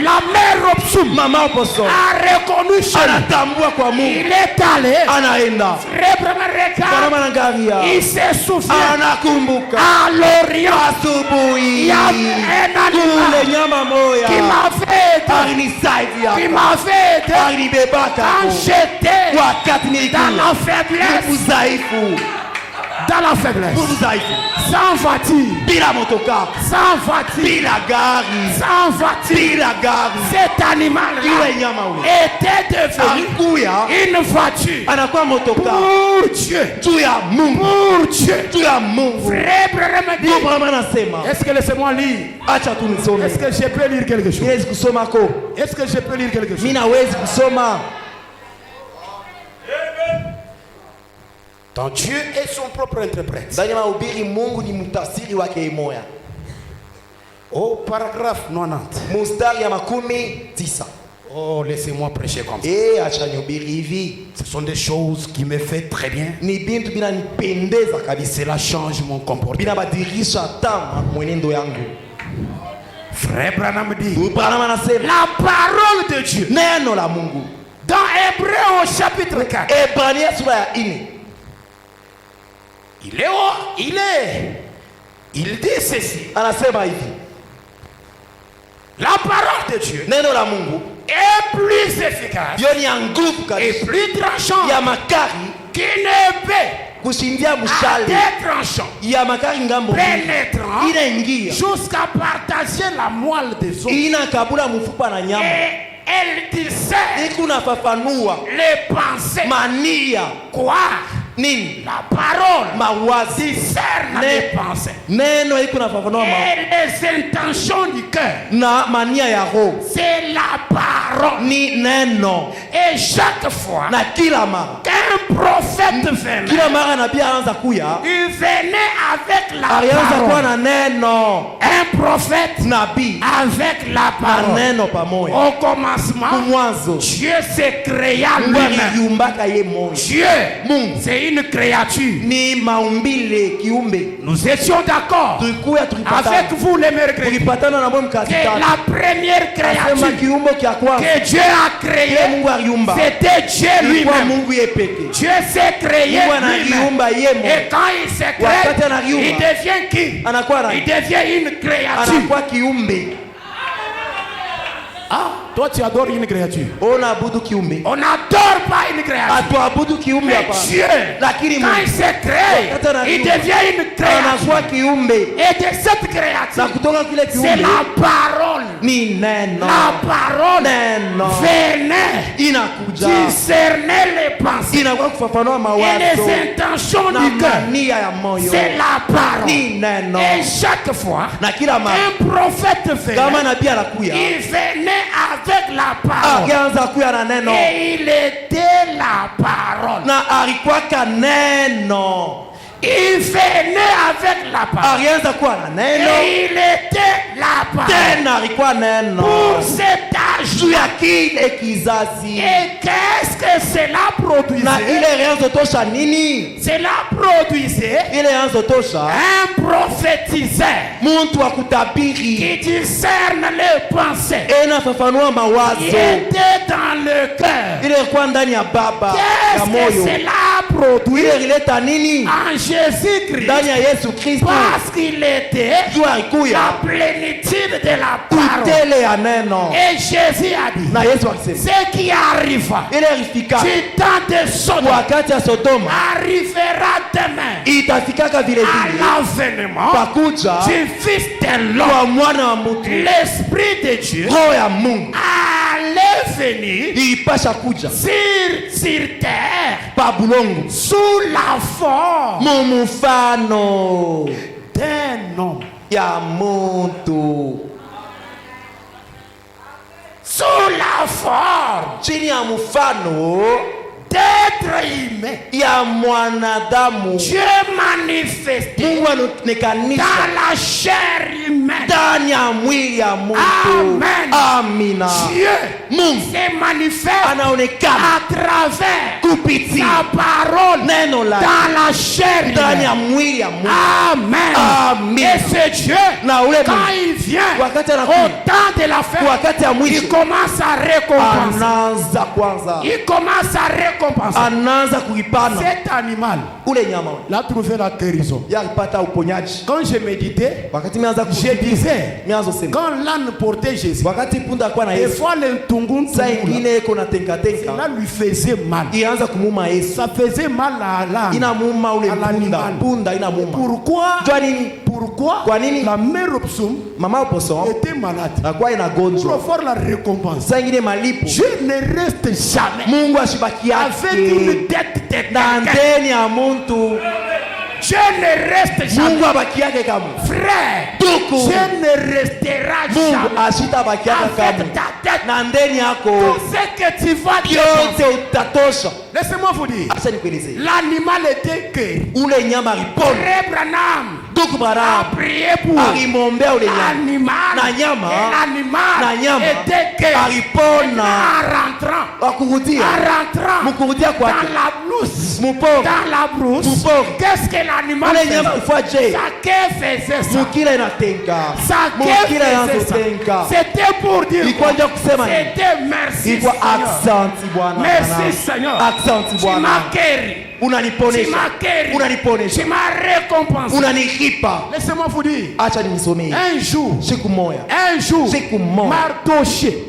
La mère Opsum Mama Oposo a reconnu chez lui. anatambua kwa Mungu, Il est allé. anaenda Frère Branham regarde, Branham anaangalia, il se souvient. anakumbuka À l'Orient, asubuhi il y a un animal kule nyama moya qui m'avait aidé, alinisaidia, qui m'avait aidé alinibebaka quand j'étais wakati dans nilikuwa la faiblesse. udhaifu, Dans la faiblesse. udhaifu, Sans voiture, bila motoka, sans voiture, bila gari, sans voiture. bila gari. Cet animal-là Yule nyama ule était devenu alikuya une voiture anakuwa motoka pour Dieu. juu ya Mungu, Pour Dieu. juu ya Mungu. Frère Branham dit, Ndio Branham anasema, est-ce que laissez-moi lire? acha tu nisome. Est-ce que je peux lire quelque chose? Siwezi kusoma ko, Est-ce que je peux lire quelque chose? mimi nawezi kusoma. Ton Dieu est son propre interprète. Ndani ya mahubiri Mungu ni mtafsiri wake moya. Au paragraphe 90. Mstari ya 10. Oh, laissez-moi prêcher comme ça. Acha nihubiri hivi. Ce sont des choses qui me font très bien. Ni bintu binanipendeza kabisa. Cela change mon comportement. Binabadilisha tama mwenendo yangu. Frère Branham dit, Branham anasema la parole de Dieu. neno la Mungu. Dans Hébreu au chapitre 4. Ebrania sura ya 4. Il dit ceci. Anasema hivi. La parole de Dieu Neno la Mungu est plus efficace ndio ni ya nguvu et kabisa. plus tranchant Ya makari qu'une épée kushindia à mshale. deux tranchants, Ya makari ngambo mbili. pénétrant Inaingia. jusqu'à partager la moelle des os. Inakabula mfupa na nyama. Et elle discerne Ikunafafanua les pensées. mania Quoi? nini? La parole Mawazi. discerne les pensées Neno ikunafafanua et les intentions du cœur. na mania ya roho. C'est la parole. Ni neno. Et chaque fois Na kila mara. qu'un prophète venait, Kila mara nabii anaanza kuya, il venait avec la alianza kuwa parole. na neno. Un prophète Nabii avec la na parole. neno pamoja. Au commencement, Kumwanzo Dieu s'est créé Mungu lui-même. aliumbaka ye moyo. Dieu, Mungu c'est une créature. ni maumbile kiumbe. Nous étions d'accord Tulikuya avec tulipatana. vous les mercredis Tulipatana na mwe mkazi que tatu. la première Asema créature kiumbo kya kwanza que Dieu a ye créée, Mungu aliumba. c'était Dieu Ilikuwa lui-même. Mungu ye peke. Dieu s'est créé Mungu lui-même. analiumba ye Et moyo. quand il se Wakati crée, analiumba, il devient qui? anakuwa na Il devient une créature. anakuwa kiumbe. Ah, toi tu adores une créature. Ona abudu kiumbe. On n'adore pas une créature. Atuabudu kiumbe Mais hapa. Dieu, Lakini quand il Mungu se crée, Wakati analiumba, il devient une créature. anakuwa kiumbe. Et de cette Na créature, kutoka kile c'est kiumbe la parole. ni neno. La parole Neno venait inakuja. discerner les pensées Inakuwa kufafanua et mawazo les intentions na du cœur. mania ya moyo. C'est la parole. Ni neno. Et chaque fois Na kila mara un prophète kama venait, nabii anakuya, il venait avec la parole. akianza kuya na neno Et il était la parole. na alikuwaka neno. Il venait avec la parole. Alianza kuwa na neno Et il était la parole. tena alikuwa neno Pour cet juu âge. ya kile kizazi. Et qu'est-ce que cela Na produisait? ile ilianza tosha nini? Cela produisait Ile ilianza tosha un prophétiseur muntu wa kutabiri, qui discerne les pensées. inafafanua Il mawazo. était dans le cœur. Ile ilikuwa ndani ya baba ya Qu'est-ce que moyo. cela produit ilileta nini en Jésus-Christ ndani ya Yesu Kristo? parce qu'il était Jua alikuya la plénitude de la parole. utele ya neno, Et Jésus a dit, na Yesu akisema ce qui arriva ile ilifika du temps de Sodome wakati ya Sodoma arrivera demain itafikaka vile à vile l'avènement pakuja du Fils de l'homme. kwa mwana wa mtu. L'Esprit de Dieu Roho ya Mungu allait venir ilipasha kuja sur terre pa bulongo sous la forme mu mfano d'un homme. ya muntu, Sous la forme chini ya mfano d'être humain. ya mwanadamu. Dieu manifesté Mungu anaonekanisha dans la chair humaine. ndani ya mwili ya muntu. Amen. Amina. Dieu Mungu se manifeste anaonekana à travers kupitia sa parole neno la dans la chair ndani ya humaine. mwili ya Mungu. Amen. Amen. Et ce Dieu, Na ule quand Mungu il vient wakati au anakuja temps de la fête, wakati ya il mwisho commence à récompenser. anaanza kwanza, Il commence à récompenser. anaanza kuipana Cet animal, ule nyama il a trouvé la guérison. yapata uponyaji. Quand je méditais, Wakati mianza je disais, mianzo sema quand l'âne portait Jésus, wakati punda alikuwa na des Yesu, fois le tungun saa ingine iko na tenka cela tenka lui faisait mal. ianza kumuma Yesu, Ça faisait mal à l'âne. inamuma ule À l'animal. punda inamuma. Pourquoi? Jua nini? Pourquoi? Kwa nini? La mère Opsum Mama uposo était malade. nakuwa inagonjwa, Pour faire la récompense, saa ingine malipo Dieu ne reste jamais Mungu ashibaki avec yake une tête de na quelqu'un. ndeni ya muntu. Dieu ne reste jamais. Mungu abaki yake kama Frère, Duku. Dieu ne restera Mungu jamais ashita baki yake avec kama ta tête. na ndeni yako Tout ce que tu vas dire. yote utatosha. Laissez-moi vous dire, Acha nikueleze, l'animal était guéri. ule nyama alipona. Frère Branham Ndugu a Branham prié pour alimwombea ule nyama l'animal. na nyama Et l'animal na nyama était guéri. alipona. En rentrant, Wakurudia mukurudia dans kwake la brousse, muporo dans la brousse, Muporo. qu'est-ce que l'animal ule nyama faisait? ifua je Sa queue faisait ça. mukila inatenka Sa queue mukila faisait ça. inazotenka. C'était pour dire Ilikuwa quoi? ndio kusema nini? C'était merci Ilikuwa Seigneur. aksanti Bwana. Merci Seigneur. Aksanti Tu Bwana, m'as guéri. Tu unaniponesha m'as guéri. unaniponesha Tu m'as récompensé. unanilipa. Laissez-moi vous dire, Acha nimsomee un jour, siku moja Siku moja. Mardoché,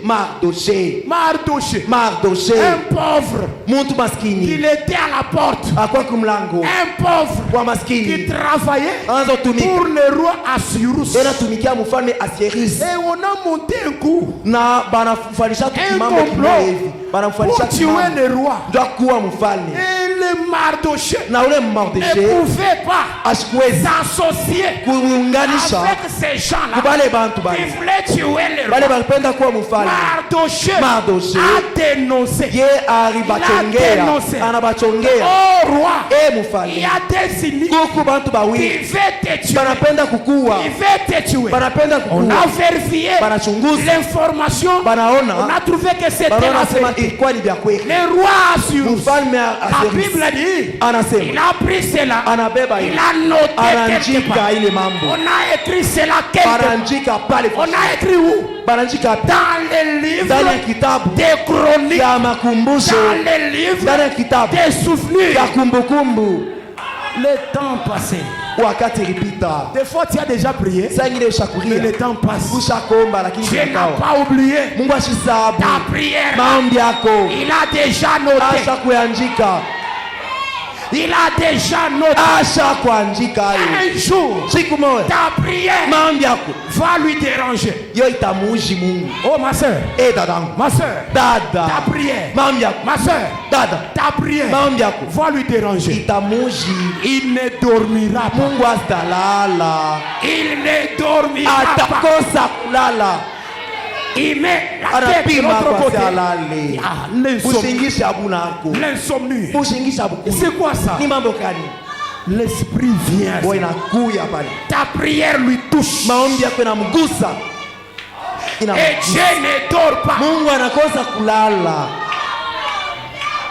Mardoche un pauvre, muntu maskini il était à la porte, akwa kumlango un pauvre kwa qui maskini travaillait anza tumika pour le roi Assyrus. enatumikia mfalme Asieris Et on a monté un coup na banamfanisha Un tukimambo complot kimoja hivi, banamfanisha pour tuer kimambo le roi. ndio kuwa mfalme, Et le Mardoché na ule ne Mardoche pouvait pas asikuwezi s'associer kuunganisha avec ces gens-là kubale bantu qui bale voulaient tuer le bale roi. balipenda kuwa mfalme. Mardoché Mardoche a dénoncé ye alibachongea dénoncé. anabachongea au roi. e Il mfalme y a des ennemis kuku bantu qui bawili veulent te tuer. banapenda kukuwa Qui veulent te tuer. banapenda On kukuwa a vérifié banachunguza l'information. On banaona a trouvé que c'était la banaona sema vérité. ilikuwa ni vya kweli. Le roi Assyrus, Mfalme la Asieris Bible dit, il anasema a pris cela, anabeba il ile a noté quelque part. ananjika ile mambo On a écrit cela quelque part. bananjika pale On a écrit où? bananjika Dans le livre ndani ya kitabu des chroniques, ya makumbusho dans le livre ndani ya kitabu des souvenirs. ya kumbukumbu. Le temps passé. Wakati ilipita, Des fois, tu as déjà prié, saa ingine mais ushakulia le temps passe. ushakomba, lakini Dieu n'a kinakawa pas oublié Mungu ashisabu ta prière. maombi yako, Il a déjà noté. asha kuandika, Il a déjà noté. asha kuandika hayo. Un jour, Siku moja ta prière maombi yako va lui déranger. yo itamuuji Mungu. Oh ma soeur, Dadangu, ma soeur, dada, ta prière, maombi yako ma soeur, dada, ta prière maombi yako va lui déranger. itamuuji. Il ne dormira pas. Mungu asitalala, Il ne dormira pas. atakosa kulala, Il met la tête de anapima l'autre kwa côté. sialale. Ah, l'insomnie. Ushingishe abuna yako, L'insomnie. ushingishe abukuni. C'est quoi ça? Ni mambo gani? L'esprit vient. Boy inakuya pale, Ta prière lui touche. maombi yako inamgusa, Et Dieu ne dort pas. Mungu anakosa kulala,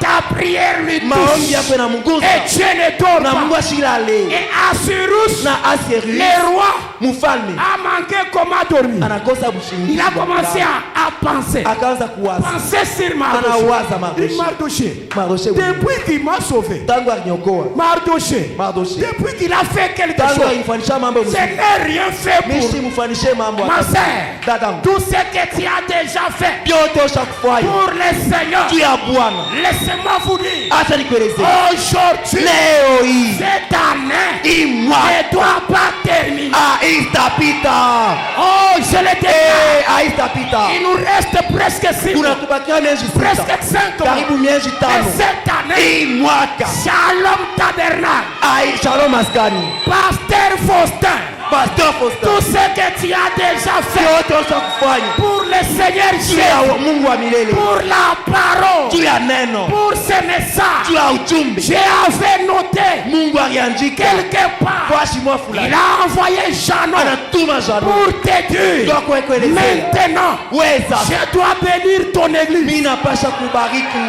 Ta prière lui maombi touche. yako inamgusa Et Dieu ne dort na Mungu pas. ashilale. Et Assyrus, Na Asieris le roi, mfalme a manqué comment dormir. anakosa Il bushingishi a wa commencé kulala. à à penser. akaanza kuwaza, Penser sur anawaza Mardoché. Mardoché. Mardoché. Depuis qu'il m'a sauvé. tangu aliniokoa Mardoché. Mardoché, Depuis qu'il a fait quelque tangu chose. alinifanyisha mambo Je mzuri, n'ai rien fait pour mimi mfanishe mambo ma hata sœur. dadangu, Tout ce que tu as déjà fait vyote ushakufanya pour le Seigneur. juu ya Bwana. Laissez-moi vous dire. Acha nikueleze Aujourd'hui, leo hii cette année hii mwaka ne doit pas terminer. haitapita, Oh, je le dis. haitapita. Il nous reste presque 6 mois. Kunatubakia miezi Presque sita, 5 mois. karibu miezi Et tano. cette année, Hii mwaka Shalom Tabernacle, Shalom Maskani, Pasteur Faustin, Pastor Foster, tout ce que tu as déjà fait yote ushakufanya pour le Seigneur juu ya Jésus, Mungu wa milele, pour la parole, juu ya neno, pour ce message, juu ya ujumbe. j'avais noté Mungu aliandika quelque part. kwa shimo Il fulani, a envoyé Janon anatuma Jano pour te dire. ndio kuelezea Maintenant, weza, je dois bénir ton église. mimi napasha kubariki,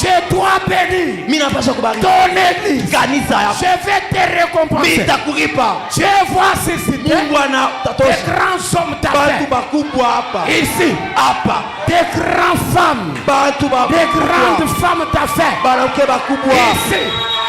Je dois bénir mimi napasha kubariki ton église. kanisa yako, Je vais te mimi récompenser. nitakulipa. Je vois susciter Mungu des anatatosha grands hommes bantu d'affaires bakubwa hapa ici, hapa, des grandes femmes, bantu des grandes bakubwa, femmes d'affaires banawake bakubwa ici.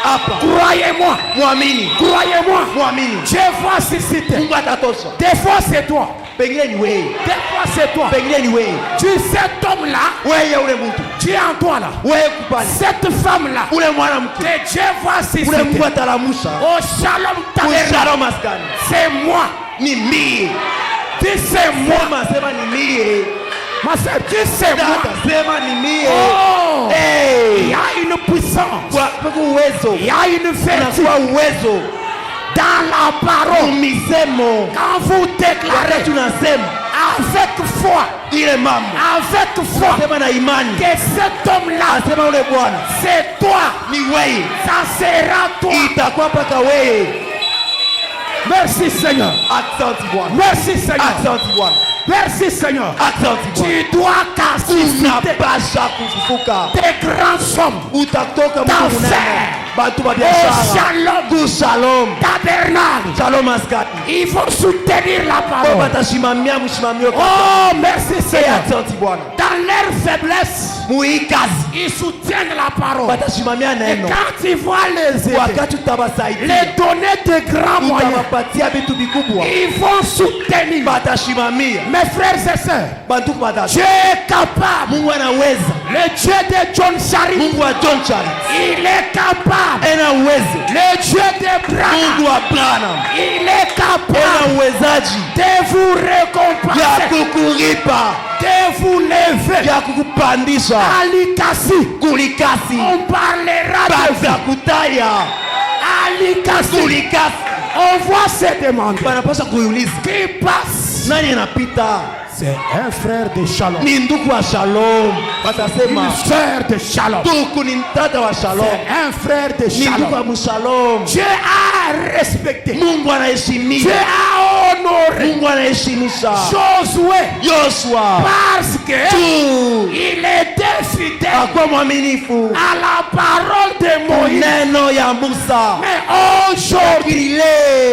hapa. Croyez-moi, Mwamini, croyez-moi, mwamini, je vois susciter. Mungu atatosha. Des fois c'est toi, Pengine ni wewe, des fois c'est toi. pengine ni wewe, Tu cet homme-là, wewe ule mtu, tu es en toi là. wewe kupali, Cette femme-là, ule mwanamke, que Dieu va ule Mungu susciter. atalamusha Au Shalom Tabernacle, Shalom Maskani. c'est moi. Ni mie, Dis c'est moi. sema ni mie, Ma soeur, dis c'est moi. dada sema ni mie. Oh, il Hey, y a une puissance. kwa uwezo, Il y a une vertu unakuwa uwezo dans la parole. misemo, Quand vous déclarez wakati unasema avec foi, ile mambo, avec foi, sema na imani, que cet homme-là, asema ule Bwana c'est toi, ni wewe, ça sera toi. itakuwa mpaka wewe. Merci Seigneur. Asante Bwana, Merci Seigneur. asante Bwana, Merci Seigneur. asante Bwana. Tu dois susciter Unapasha kufufuka, des grands hommes. utatoka mtu D'affaires. munene, bantu ba Au biashara, Shalom ku Shalom, Tabernacle. Shalom Maskani, Il faut soutenir la kwa parole. batashimamia mshimamio kwa Oh, merci Seigneur. asante Bwana. Dans leur faiblesse, Mui kazi ils soutiennent la parole. batashimamia Et neno, quand tu vas les aider, wakati utabasaidia, les donner de grands moyens, utawapatia vitu vikubwa, ils vont soutenir. batashimamia Mes frères et sœurs, bantu badasha. Dieu est capable. Mungu anaweza, Le Dieu de John Charit, Mungu wa John Charles il est capable. ana uwezo, Le Dieu de Branham, Mungu wa Branham il est capable ana uwezaji de vous ya récompenser, kukuripa, de vous lever. ya kukupandisha Alikasi, kulikasi, on parlera de bata vous. kutaya Alikasi, kulikasi. on voit se demander Banapasha kuuliza qui passe. nani anapita, C'est un frère de Shalom, ni ndugu wa Shalom, une watasema sœur de Shalom, ndugu ni mtata wa Shalom, c'est un frère de ni ndugu wa Shalom. Mshalom. Dieu a respecté, Mungu Dieu anaheshimia, a honoré Mungu anaheshimisha Josué Yoshua parce que tu il était fidèle akuwa mwaminifu à la parole de Moïse. neno ya Musa. Mais aujourd'hui, Ile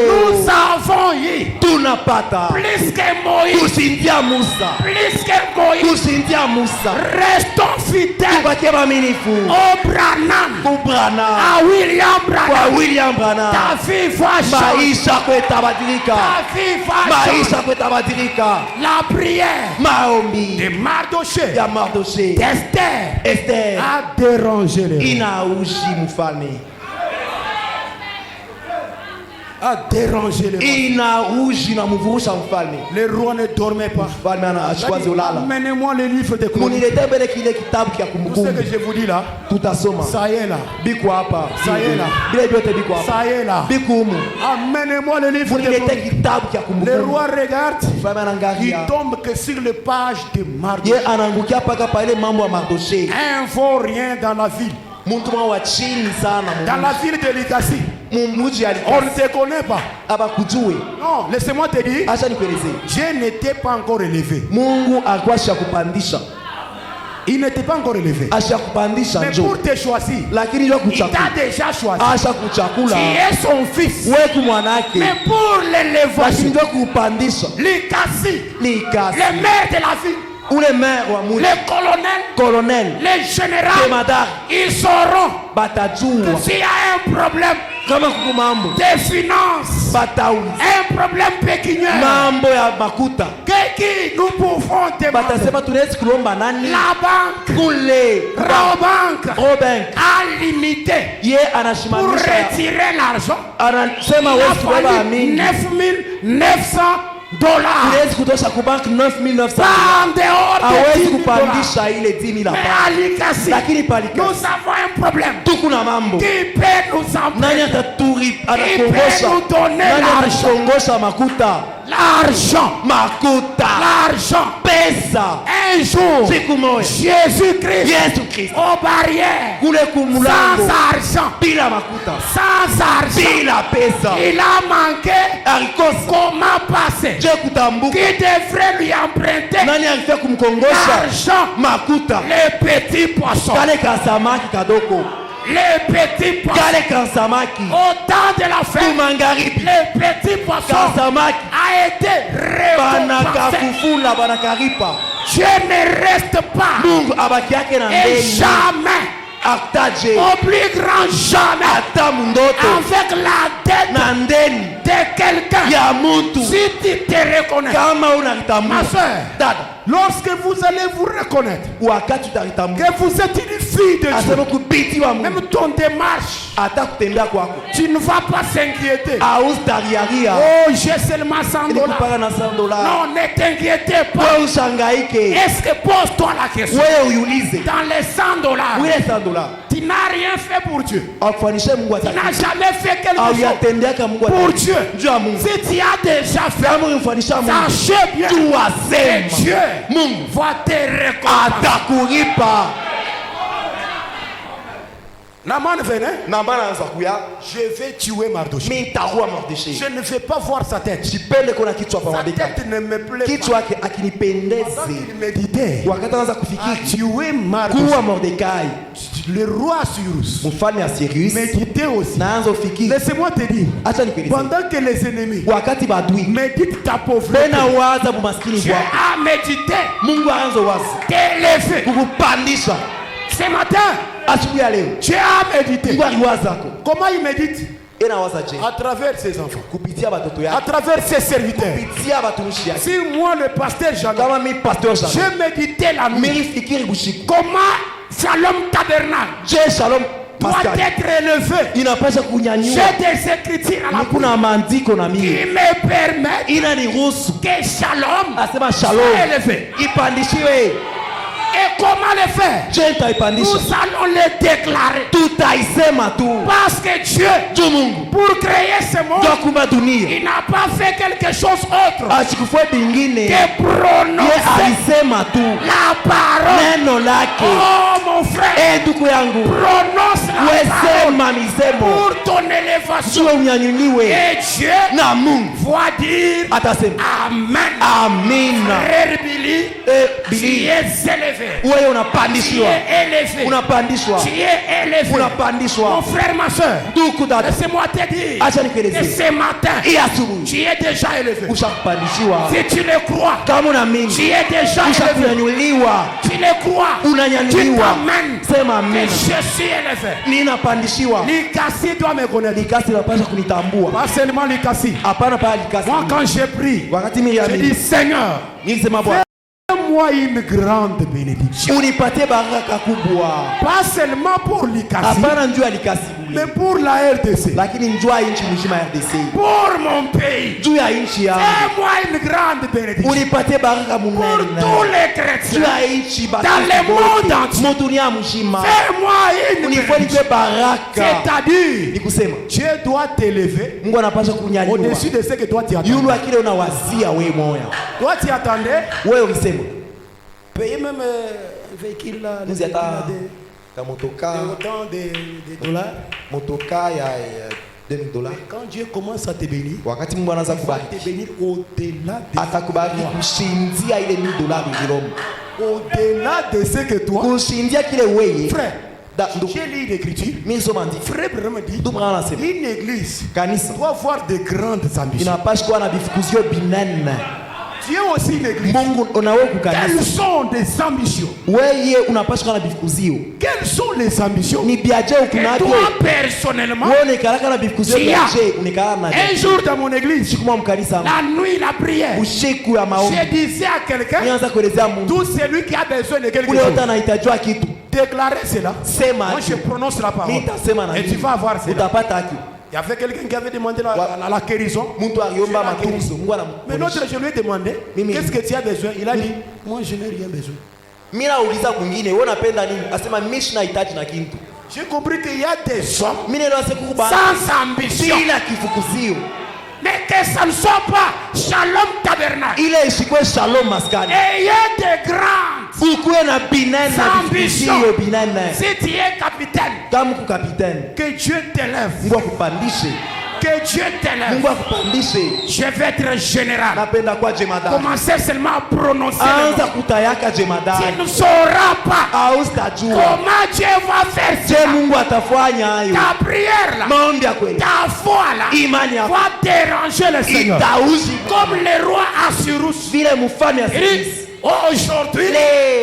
nous avons eu tunapata plus que Moïse, kushindia Musa, plus que Moïse. kushindia Musa, Restons fidèles tubakie waaminifu au Branham, kubrana à William kwa Branham. William Branham. Ta vie va changer. Maisha kwetabadilika, Ta vie va changer. maisha kwetabadilika. La prière Maombi de Mardoché, ya Mardoche d'Esther, Esther a dérangé les rois. inaushi mfalme, A dérangé les rois. inaushi na mvurusha mfalme. Les rois ne dormaient pas. Mfalme anashwazi ulala. Amenez-moi le livre de Chroniques. Muniletee mbele kile kitabu kia Tout ce kumbukumbu, que je vous dis là, tutasoma. ça y est là. Biko hapa, Sayela. bila vyote biko hapa, Ça y est là. biko humu. Amenez-moi le livre de Muniletee Chroniques. kitabu kia Les kumbukumbu. rois regardent. Mfalme Il anaangalia, tombe que sur les pages de Mardoché. ye anaangukia paka pa ile mambo ya Mardoche. Un vaurien dans la ville. Muntu mwa wa chini sana Dans la ville de Likasi. mumuji On ne te connaît pas. abakujue. Non, laissez-moi te dire. Acha nikueleze, Dieu n'était pas encore élevé. Mungu alikuwa ashakupandisha, Il n'était pas encore élevé. ashakupandisha Mais njo, pour te choisir, lakini ndio il t'a kuchakula, déjà choisi. ashakuchakula Tu es son fils. wetu mwanake, Mais pour lakini l'élévation, ndio kupandisha Likasi, likasi, le maire de la ville, ule maire wa muji, les colonels, colonel, les généraux, jemadari ils sauront batajua s'il y a un problème kama kuku mambo des finances, batauli un problème pécuniaire, mambo ya makuta qui nous pouvons demander. batasema tunaweza kulomba nani? La banque, Kule Robank, Robank a limité ye pour anashimamisha, retirer l'argent. anasema Il a wewe baba fallu mingi 9 900 $. tunaweza kutosha kubank 9900 Pas en dehors de hawezi 10 000 $. kupandisha ile 10,000 Mais hapa, à Likasi, lakini nous palikasi avons un problème. tuko na mambo. Qui peut nous Nani emprunter ataturi nous anakongosha? donner Nani l'argent? atakongosha makuta? l'argent? Makuta, L'argent. pesa. Un jour, Siku moja Jésus-Christ Yesu Kristo aux barrières, kule kumulango sans argent, bila makuta, sans argent, bila pesa, il a manqué. alikosa Comment passer? je kutambuka. Qui devrait lui emprunter Nani alifia kumkongosha l'argent? makuta? Les petits poissons. Kale kasamaki kadoko, Les petits poissons. kale kasamaki Au temps de la fête, kumangaribi, les petits poissons kasamaki a été récompensé. banakafufula banakaripa. Dieu ne reste pas Mungu abaki yake na et mbele jamais, aktaje au plus grand jamais, hata mundoto avec la tête na ndeni de quelqu'un. ya mutu. Si tu te reconnais, Kama ma unalitambua soeur, dada, lorsque vous allez vous reconnaître wakati utalitambua que vous êtes une fille de Dieu, asema kupiti wa Mungu, même ton démarche, hata kutembea kwako tu ne vas pas s'inquiéter. austariaria Oh, j'ai seulement 100 $. ilikupaka na $100. Non, ne t'inquiétez pas. Wewe ushangaike, Est-ce que pose-toi la question? wewe uiulize Dans les 100 $, wile $100 tu n'as rien fait pour Dieu. akufanishe Mungu Tu n'as ataki jamais fait quelque au chose yatendeaka Mungu pour ataki Dieu. juu ya Mungu. Si tu as déjà fait, Kama umfanisha Mungu sachez bien jua que sema Dieu Mungu va te récompenser. atakulipa. Naman venait, Na bana anza kuya je vais tuer Mardochée. mimi nitaua Mordekai, Je ne vais pas voir sa tête. sipende kuna kichwa pa Sa Mordekai, tête ne me plaît kichwa pas. yake Quand akinipendeze. il méditait Wakati anaanza à kufikiri tuer Mardochée, kuwa Mordekai, le roi Cyrus mfalme wa Sirius, méditait aussi. naanza kufikiri. Laissez-moi te dire, Acha nikueleze, pendant que les ennemis wakati badui méditent ta pauvreté, tena waza bumaskini Dieu bwako, a médité Mungu aanze wazi t'élever. kukupandisha. Ce matin, Asubuhi ya leo Dieu a médité. Mungu aliwazako, Comment il médite? enawaza je À travers ses enfants, kupitia batoto à yake, travers ses serviteurs. kupitia batumishi yake. Si moi, le pasteur Jean, Kama mi pasteur Jean, j'ai médité la nuit, nilifikiri bushiku, comment Shalom Tabernacle je Shalom doit Maskani être élevé. inapasha kunyanyua. J'ai des écritures à la Ni bouche kuna maandiko na qui mimi me permettent inaniruhusu que Shalom asema soit Shalom élevé. ipandishiwe. Et comment le faire? Je nitaipandisha, Nous allons le déclarer. tutaisema tu Parce que Dieu, juu Mungu pour créer ce juu monde, kumba dunia il n'a pas fait quelque chose autre achikufue bingine, que ye prononcer alisema tu la parole. neno lake. Oh mon frère, Ndugu yangu, prononce la parole wesema misemo pour ton élévation. juu unyanyuliwe Et Dieu na Mungu va dire atasema Amen. amina. Frère Billy, tu Bili es élevé. wewe Tu unapandishwa, es élevé. unapandishwa, Tu es élevé. Mon unapandishwa. frère, ma soeur, Ndugu dada, laissez-moi te dire acha que nikueleze, ce matin, hii asubuhi tu es déjà élevé. ushapandishiwa. Si tu le crois, Kama tu unaamini es déjà élevé. ushakunyanyuliwa, Tu le crois, tu unanyanyuliwa, t'amènes. sema Et amina. je suis élevé. Ninapandishiwa. Likasi doit me connaître. Likasi napasha kunitambua, Pas seulement Likasi. hapana pale Likasi. Moi, quand j'ai pris, Wakati j'ai dit miriamini Seigneur, nilisema Bwana, fais-moi une grande bénédiction. unipatie baraka kubwa, Pas seulement pour Likasi, hapana njuu ya Likasi mais bule, pour la RDC. lakini njuu ya nchi mzima ya RDC, Pour mon pays. juu ya nchi yangu Fais-moi une grande bénédiction. unipatie baraka Pour munene, tous les juu chrétiens. ya nchi Dans le monde entier. mudunia mzima, Fais-moi une bénédiction. unipatie baraka. C'est-à-dire, Ni kusema Dieu doit t'élever Mungu anapasha kunyanyua au-dessus de ce que toi tu attends. yule akile unawazia wewe moya, Toi tu attendais wewe ulisema payer même un véhicule là, nuzi hata de kamotoka autant de dollars. motoka ya $20. Quand Dieu commence à te bénir, Wakati Mungu anaanza il va kubariki, te bénir au-delà de atakubariki kushindia ile $1,000 milioni, au-delà de ce que toi, kushindia kile wewe. frère. Da ndugu, J'ai lu l'écriture. mimi soma andiko, Frère Branham dit, ndugu mwana anasema une église kanisa doit avoir de grandes ambitions. inapaswa kuwa na vifukuzio binene. Tu es aussi une église. Mungu unawe Quelles kukanisa. sont des ambitions? Wewe unapaswa kuwa na bifukuzio. Quelles sont les ambitions? Ni biaje Et ukunavyo. toi personnellement, Wewe unakalaka na bifukuzio Tia. biaje unikala na. un jour dans mon église, Siku mwa mkanisa. la nuit, la prière, Ushiku ya maombi. je disais à quelqu'un, Nianza kuelezea Mungu. tout celui qui a besoin de quelque Ule yote chose, anahitajiwa kitu. déclarer cela. Sema. Moi, je prononce la parole. Nitasema na Et tu vas avoir cela. utapata haki. Il y avait quelqu'un qui avait demandé la guérison. Mtu aliomba La matunzo. guérison. Mungu Mais l'autre, je lui ai demandé, Mimi. qu'est-ce que tu as besoin? Il a dit, moi, je n'ai rien besoin. Mimi nauliza kwingine, wewe unapenda nini? Asema mimi sina hitaji na kitu. J'ai compris qu'il y a des hommes Mimi ndio nasikukuba. sans ambition. Bila kifukuzio. Mais que ça ne soit pas Shalom Tabernacle. Ile ishikwe shalom maskani. Ayez des grandes Ukuwe na binene na ambitions. vifukuzio binene. Si tu es capitaine, Kama ku kapiteni. que Dieu t'élève. Mungu akupandishe. Que Dieu t'élève. Mungu akupandishe. Je vais être général. Napenda kwa jemadari. Commencez seulement à prononcer le Anza nom. kutayaka jemadari. Tu ne sauras pas Austajua. comment Dieu va faire Je ça. Mungu atafanya hayo. Ta prière là, Maombi ya kweli. ta foi là, Imani yako va déranger le Seigneur. itauzi Comme le roi Assyrus. vile mfalme Il dit, asisi. aujourd'hui,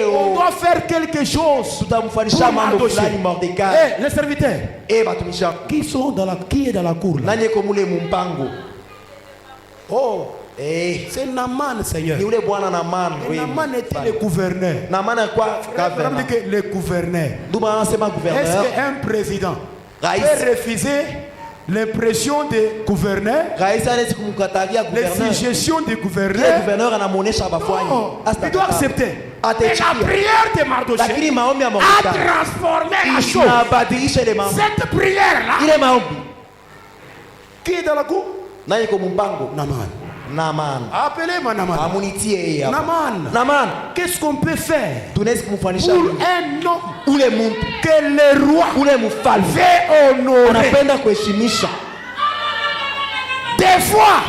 on Leo doit faire quelque chose. tutamfanisha Pour mambo Mardochée. fulani Mordekai. Eh, les serviteurs, Batumishi wako. qui est dans la cour là? Nani eko mule mumpango? Oh, C'est Naaman, Seigneur. ni ule bwana Naaman. Et Naaman était le gouverneur. Naaman kwa Frère, gavana. dit que le gouverneur. Nduma anasema Est-ce gouverneur. qu'un président Raïs. peut refuser l'impression des gouverneurs, Rais anaweza kumkatalia les gouverneur. suggestions des Ile gouverneurs? gouverneur anamuonesha bafanye. Non, il doit accepter. Et la Ataitikia. prière de Mardochée Lakini maombi ya a Mordekai transformé la chose. inabadilisha ile mambo. Cette prière-là, Ile maombi. qui est dans la cour? Nani iko mumpango? Naaman. Naaman. Appelez-moi Naaman. Amunitie yeye hapa. Naaman. Naaman. Qu'est-ce qu'on peut faire Tunaweza kumfanisha pour nini? un homme Ule mtu, que le roi ule mfalme veut honorer? anapenda kuheshimisha. Des fois,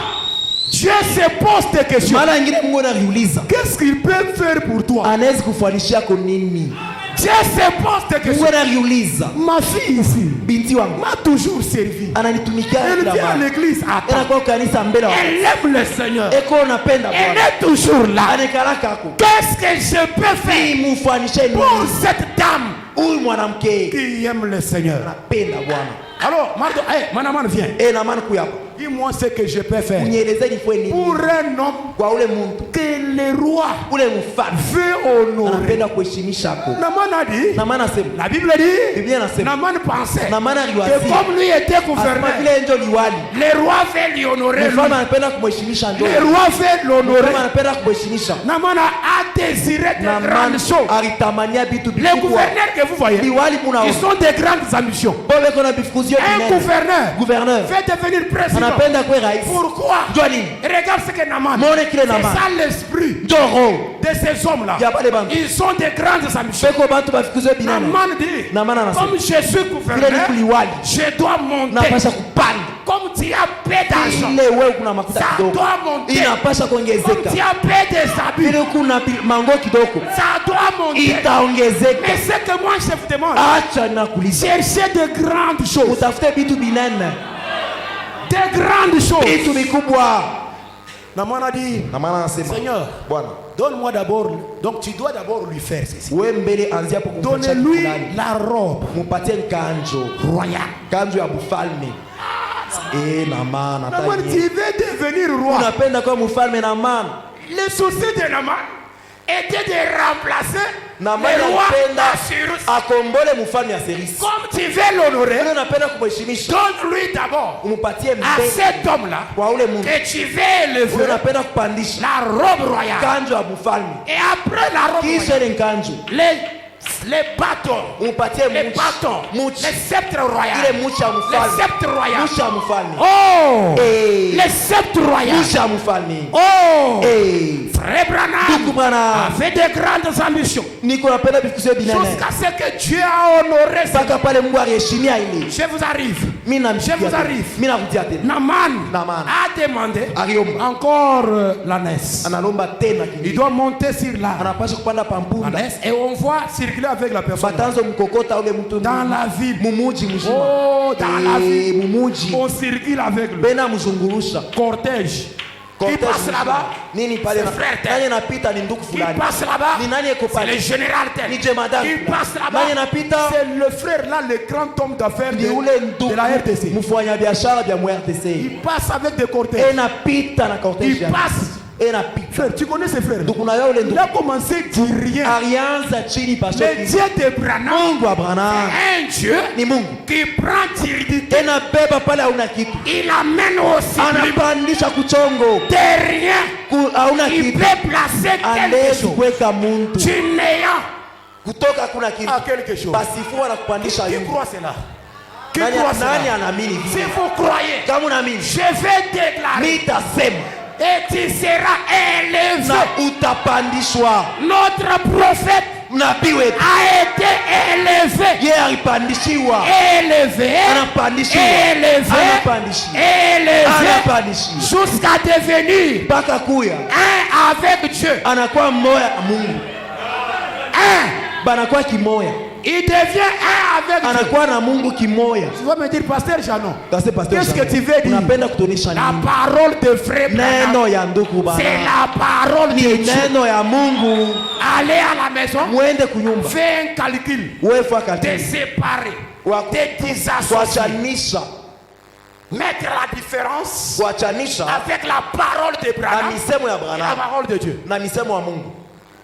Dieu se pose des questions. Mara nyingine Mungu anajiuliza, Qu'est-ce qu'il peut faire pour toi? anaweza kufanishia kwa nini? Dieu se pose des Mungu questions. anajiuliza, Ma fille ici binti wangu m'a toujours servi. ananitumikia Elle kila vient à mara. l'église à temps. Anakuwa kanisa mbele wa. Elle aime le Seigneur. Eko unapenda Elle Bwana. est toujours là. Anekala kako. Qu'est-ce que je peux faire Mufanishe pour nini? cette dame Huyu mwanamke qui aime le Seigneur? anapenda Bwana. Alors, Mardo, hey, Manaman, viens. Naaman kuyapa. Dis-moi ce que je peux faire Unieleze nifue nini? pour un homme Kwa ule muntu, que le roi ule mfalme veut honorer. anapenda kuheshimisha ko. Naaman a dit, Naaman anasema, la Bible dit, Biblia inasema, Naaman pensait Naaman que aliwazia. comme lui était Asema gouverneur, vile ndio liwali. le roi veut lui honorer. Lui. Mfalme anapenda kumheshimisha ndio. Le roi veut l'honorer. Mfalme anapenda kumheshimisha. Naaman a désiré de Naaman grandes choses. alitamania vitu Les vikubwa. gouverneurs que vous voyez, Liwali ils munaona. ont de grandes ambitions. Bobe kona bifukuzio Un binene. gouverneur veut devenir président. Anapenda kuwe rais. Pourquoi? Jua nini? Regarde ce que Naaman. Mwone kile C'est Naaman. ça l'esprit Ndio roho. de ces hommes-là. Ya bale bantu. Ils ont de grandes ambitions. Beko bantu bafukuzio binene. Naaman dit, Naaman anasema, comme je suis vile gouverneur, ni kuliwali. je dois monter. Napasha kupanda. Comme tu as peu d'argent, Ile wewe kuna makuta ça kidogo. doit monter. Inapasha Comme kuongezeka. tu as peu des habits, Ile kuna mango kidogo. ça doit monter. Itaongezeka. Mais ce que moi je vous demande, Acha nakuliza. cherchez de grandes choses. Utafute vitu binene. De grandes choses. Vitu vikubwa. Naaman a dit, Na maana anasema, Seigneur, Bwana, donne-moi d'abord. Donc tu dois d'abord lui faire ceci. wewe mbele anzia hapo kumfanyia kitu Donne-lui fulani. la robe Mupatie kanjo. royale. Kanjo ya bufalme. Na maana Naaman, tu veux devenir roi. unapenda kuwa mfalme na maana. Le souci de Naaman était de remplacer Na le maana roi anapenda Assyrus. akombole mfalme ya Serisi. Comme tu veux l'honorer, Wewe unapenda kumheshimisha. donne-lui d'abord Umupatie à mbele cet homme-là kwa ule Mungu. que tu veux Wewe élever unapenda kupandisha la robe royale. kanjo ya bufalme. Et après la robe Kisha royale, ile kanjo les bâtons, umupatie les muchi. bâtons, Muchi. les sceptres royaux, Ile muchi ya les mfalme. sceptres royaux. Muchi ya mfalme. Oh, Eh. les sceptres royaux. Muchi ya mfalme. Oh, Eh. Frère Ndugu Branham Branham. avait de grandes ambitions. Niko napenda vifukusio binene. Jusqu'à ce que Dieu a honoré ça. Mpaka pale Mungu aliheshimia ile. Je vous arrive. Mimi namshikia. Je vous tena. arrive. Mimi nakutia tena. Naaman Naaman. a demandé Aliomba. encore l'ânesse. Analomba tena Il kingine. doit monter sur l'arbre. Anapaswa kupanda pampunda. L'ânesse, et on voit circuler avec la personne. Batanzo mkokota ule mtu Dans la ville. mumuji mzima. Oh, dans la ville. Mumuji. On circule avec lui. Bena mzungurusha. Cortège. Qui passe là-bas, nini pale c'est frère tel. nani anapita ni ndugu Qui fulani, passe là-bas, ni nani eko c'est pale, le général tel. ni jemadari, Qui passe là-bas, nani anapita c'est le frère là, le grand homme d'affaires ni ule de la RTC. mfanya biashara bya mu RTC. Il passe avec des cortèges. Enapita na cortège Il passe. enapita. Frère, tu connais ces frères? Ndugu na yule Il ndugu a commencé du rien. alianza chini Le pashoki. Dieu d'Abraham, Mungu wa Abraham un Dieu ni Mungu, qui prend timidité. enabeba pale hauna kitu, Il amène aussi anapandisha kuchongo de rien. hauna Il kitu, peut placer quelque anaweza chose kuweka muntu du néant kutoka hakuna kitu, à quelque chose. pasifua na kupandisha Qui yungu. croit cela? Qui Nani croit cela? anaamini Si vile? vous croyez, Kama unaamini, je vais déclarer nitasema et tu seras élevé. na utapandishwa. Notre prophète Nabii wetu a été élevé. yeye alipandishiwa, Élevé. anapandishiwa, Élevé. anapandishiwa, Élevé. anapandishiwa Jusqu'à devenir mpaka kuya un avec Dieu. anakuwa mmoja na Mungu, Un. banakuwa kimoya, Il devient un avec Dieu. anakuwa na Mungu kimoya. Tu vas me dire, pasteur Janon, Kasi pastor, qu'est-ce que tu veux dire? unapenda kutuonesha La nini? parole de frère Branham, Neno ya ndugu c'est bana, la parole de ni Dieu. neno ya Mungu. Allez à la maison, Mwende kunyumba, fais un calcul, wewe te fakati séparer, Wa- te disassocier, kuachanisha, mettre la différence kuachanisha avec la parole de na Branham misemo ya et la Branham parole de Dieu. na misemo ya Mungu.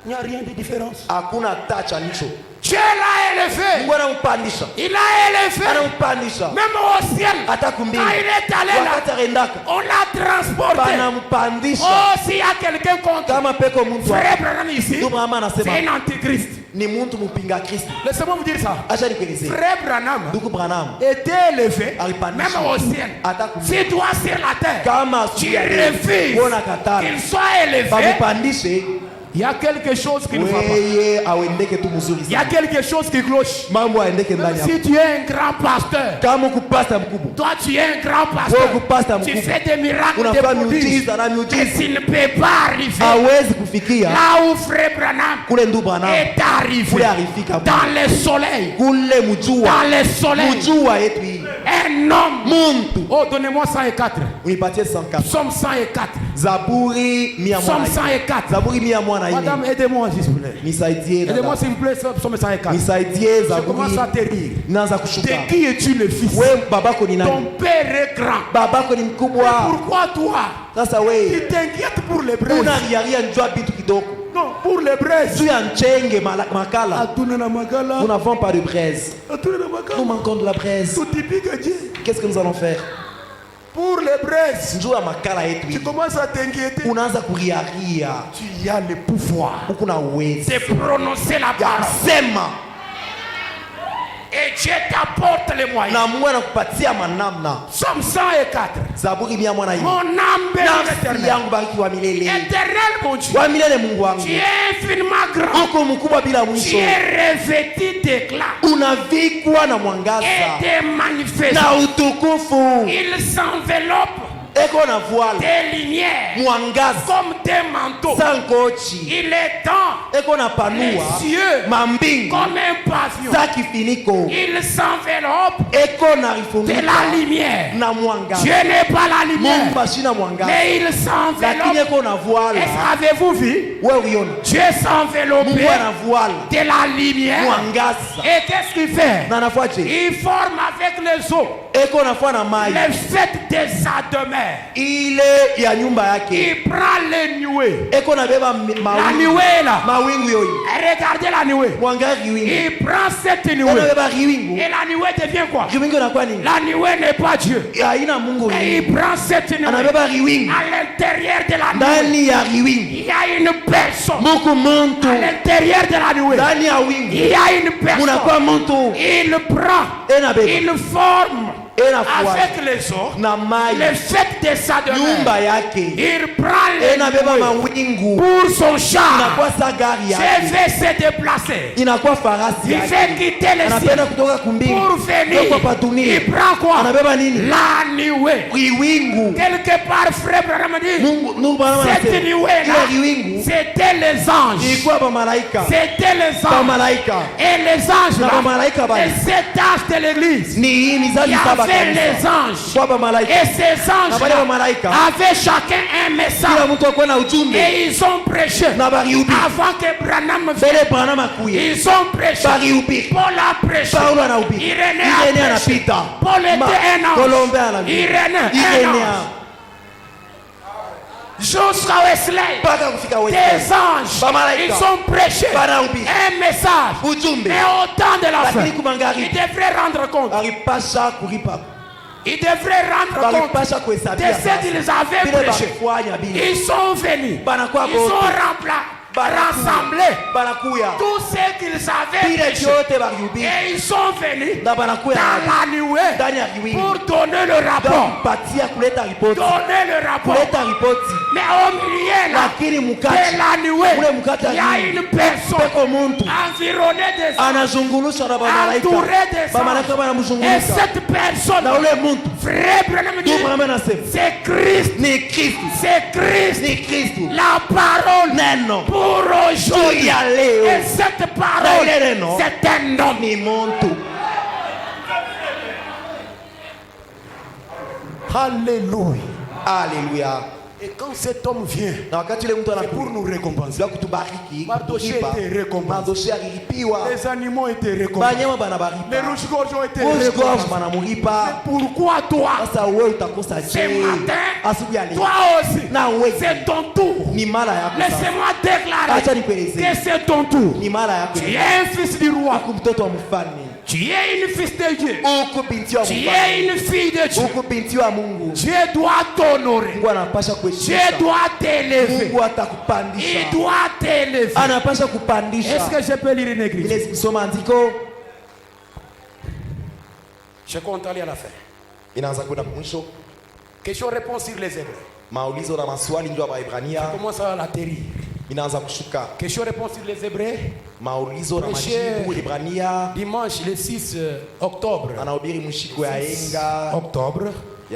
Il n'y a rien de différence. Hakuna tachanisho. Dieu l'a élevé. Mungu anampandisha, Il a élevé. anampandisha Même au ciel. hata Quand kumbingu. il est allé là, Wakati arendaka on l'a transporté. banampandisha. Oh, s'il y a quelqu'un contre Kama peko mtu frère Branham ici, ndio mama c'est anasema un antichrist. ni mtu mpinga Kristo. Laissez-moi vous dire ça. Acha nikuelezee, Frère Branham ndugu Branham était élevé, alipandisha même au ciel. hata kumbingu. Si toi sur la terre, Kama tu asubuhi ya leo, refuses wewe unakataa qu'il soit élevé, bamupandishe, il y a quelque chose qui ne va pas. weye awendeke tu mzuri Il y a sana, quelque chose qui cloche. mambo aendeke ndani hapo. Si tu es un grand pasteur, Kama ukupasta mkubwa, toi tu es un grand wewe ukupasta pasteur, tu mkubwa, fais des miracles, des unafanya prodiges, miujiza na et miujiza, tu ne peux pas arriver hawezi kufikia là où frère Branham kule ndugu Branham est arrivé, kule alifika, dans le soleil, kule mjua, dans le soleil, mjua yetu hii. un homme. Muntu Oh, donnez-moi 104. unipatie 104 Psaume 104. Zaburi 100 Psaume 104. Zaburi 100 Madame, aidez-moi s'il vous plaît. nisaidie Aidez-moi dada, s'il vous plaît, Psaume 104. nisaidie Je Zaburi, commence à te rire. naanza De kushuka. qui es-tu le fils? Wewe babako ni Ton nani? père est grand. Babako ni mkubwa. Pourquoi toi, Sasa tu wewe t'inquiètes pour les braises? unariaria njua vitu kidogo Non, pour les braises. juu ya nchenge makala. Atuna na magala. Nous n'avons pas de braise, Atuna na nous magala. manquons de la braise. Tout typique à Dieu. Qu'est-ce que nous allons faire? Pour les braises, Njua makala yetu tu hii, commences à t'inquiéter. unaanza kuriaria, Tu as le pouvoir huku na uwezo de prononcer la ya parole. kusema, Et Dieu t'apporte les moyens. na Mungu anakupatia manamna. Psaume 104. Zaburi 100 Mon âme bénit nafsi l'éternel. yangu barikiwa milele, Éternel, mon Dieu. wa milele Mungu wangu, Tu es infiniment grand. uko mkubwa bila Tu mwisho, es revêtu d'éclat unavikwa na et mwangaza de manifestes. na utukufu, Il s'enveloppe eko na voile des lumières mwangaza comme des manteaux. sankochi, Il étend eko na panua les cieux mambingu comme un pavillon. za kifiniko, Il s'enveloppe eko na de ifunika la lumière. na mwangaza. Dieu n'est pas la lumière, Mungu ashina mwangaza, mais il lakini s'enveloppe. eko na voile. Est-ce qu'avez-vous vu? Wewe uiona Dieu s'enveloppe Mungu ana voile de la lumière. mwangaza, Et qu'est-ce qu'il fait? na anafuaje? Il forme avec les eaux Eko nafua na mai les fêtes de sa demeure. ile ya nyumba yake, Il prend les nuées. eko nabeba La nuée là. mawingu yoyi, Regardez la nuée. mwangaza riwingu, Il prend cette eko nuée. nabeba riwingu, Et la nuée devient quoi? riwingu inakuwa nini? La nuée n'est pas Dieu. Haina Mungu Et riwingu, il prend cette nuée. anabeba riwingu, À l'intérieur de la nuée, ndani ya riwingu il y a une personne. muku muntu, À l'intérieur de la nuée, ndani ya wingu il y a une munakuwa personne. muntu, Il prend, enabeba il forme enafuata avec les eaux na mai les fêtes de sa nyumba demeure. yake, Il prend les enabeba nuées mawingu, pour son char. inakuwa sa gari Je yake, vais se déplacer. inakuwa farasi Il fait yake, quitter le anapenda ciel kutoka kumbingu pour venir. kwa patunia, Il prend quoi? anabeba nini? La nuée. Riwingu. Quelque part, frère Branham dit, Mungu Bwana cette anasema nuée là, ile riwingu c'était les anges. ilikuwa ba malaika, C'était les ba anges. malaika Et les anges na là, ba malaika et bali cet âge de l'église, ni il mizazi y saba avait les anges. Et ces anges avaient chacun un message. Et ils ont prêché. Avant que Branham vienne, ils ont prêché. Paul a prêché. Irénée a prêché. Paul était un ange. Irénée un ange. Jusqu'à Wesley, des anges, ils ont prêché un message. Mais au temps de la fin, ils devraient rendre compte. Ils devraient rendre compte de ce qu'ils avaient prêché. Ils sont venus. Ils ont rassemblé tout ce qu'ils avaient prêché. Et ils sont venus dans la nuée pour donner le rapport. Donner le rapport. Mais au milieu de la nuée, il y a une personne environnée des anges, entourée des anges. Et cette personne, frère Branham dit, c'est Christ. C'est Christ. La parole pour aujourd'hui. Et cette parole, c'est un homme. Alléluia. Et quand cet homme vient, c'est pour nous récompenser. Mardoché était récompensé. Les animaux étaient récompensés. Les rouges-gorges ont été récompensés. Pourquoi toi, ce matin, toi aussi, c'est ton tour. Laissez-moi déclarer que c'est ton tour. Tu es un fils du roi. Tu es une fille de Dieu. Tu es une fille de Dieu. Dieu doit t'honorer. Dieu doit t'élever. Il doit t'élever. Est-ce que je peux lire une église? Je compte aller à la fin. Question-réponse sur les Hébreux. Je commence à l'atterrir. Question-réponse sur les Hébreux. Dimanche le 6 octobre.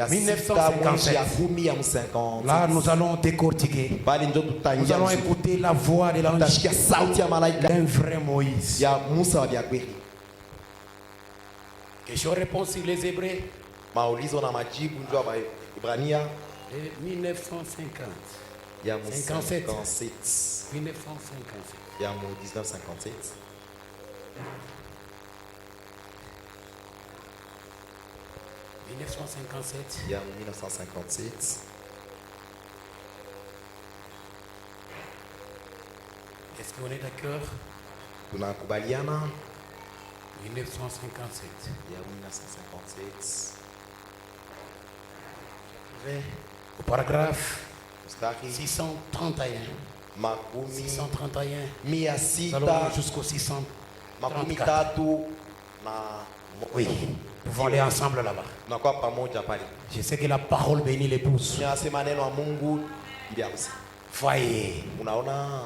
1957. Là, nous allons décortiquer. Nous allons écouter la voix de l'ange d'un vrai Moïse. Question-réponse sur les Hébreux. 1950. 1957. 1957. Est-ce qu'on est d'accord? 1957. Au paragraphe 631. 631. Nous allons jusqu'au 634. Oui, nous pouvons aller ensemble là-bas. Je sais que la parole bénit l'épouse. Voyez,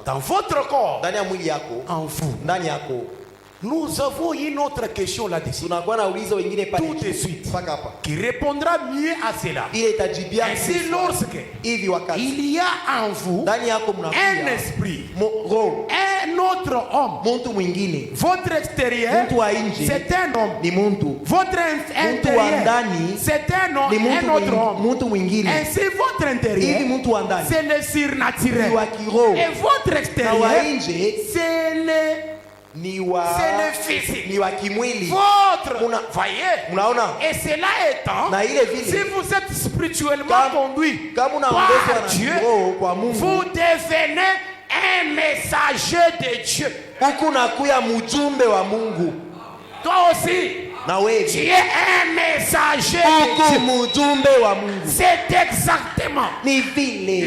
dans votre corps, en vous, nous avons une autre question là-dessus. Tout de suite. Qui répondra mieux à cela. Ainsi, lorsque il y a en vous un esprit, un autre homme, votre extérieur, c'est un homme. Votre intérieur, c'est un autre homme. Ainsi, votre intérieur, c'est le surnaturel. Et votre extérieur, c'est le physique. Votre, voyez, et cela étant, si vous êtes spirituellement conduit par Dieu, vous devenez un messager de Dieu. Toi aussi, tu es un messager de Dieu. C'est exactement les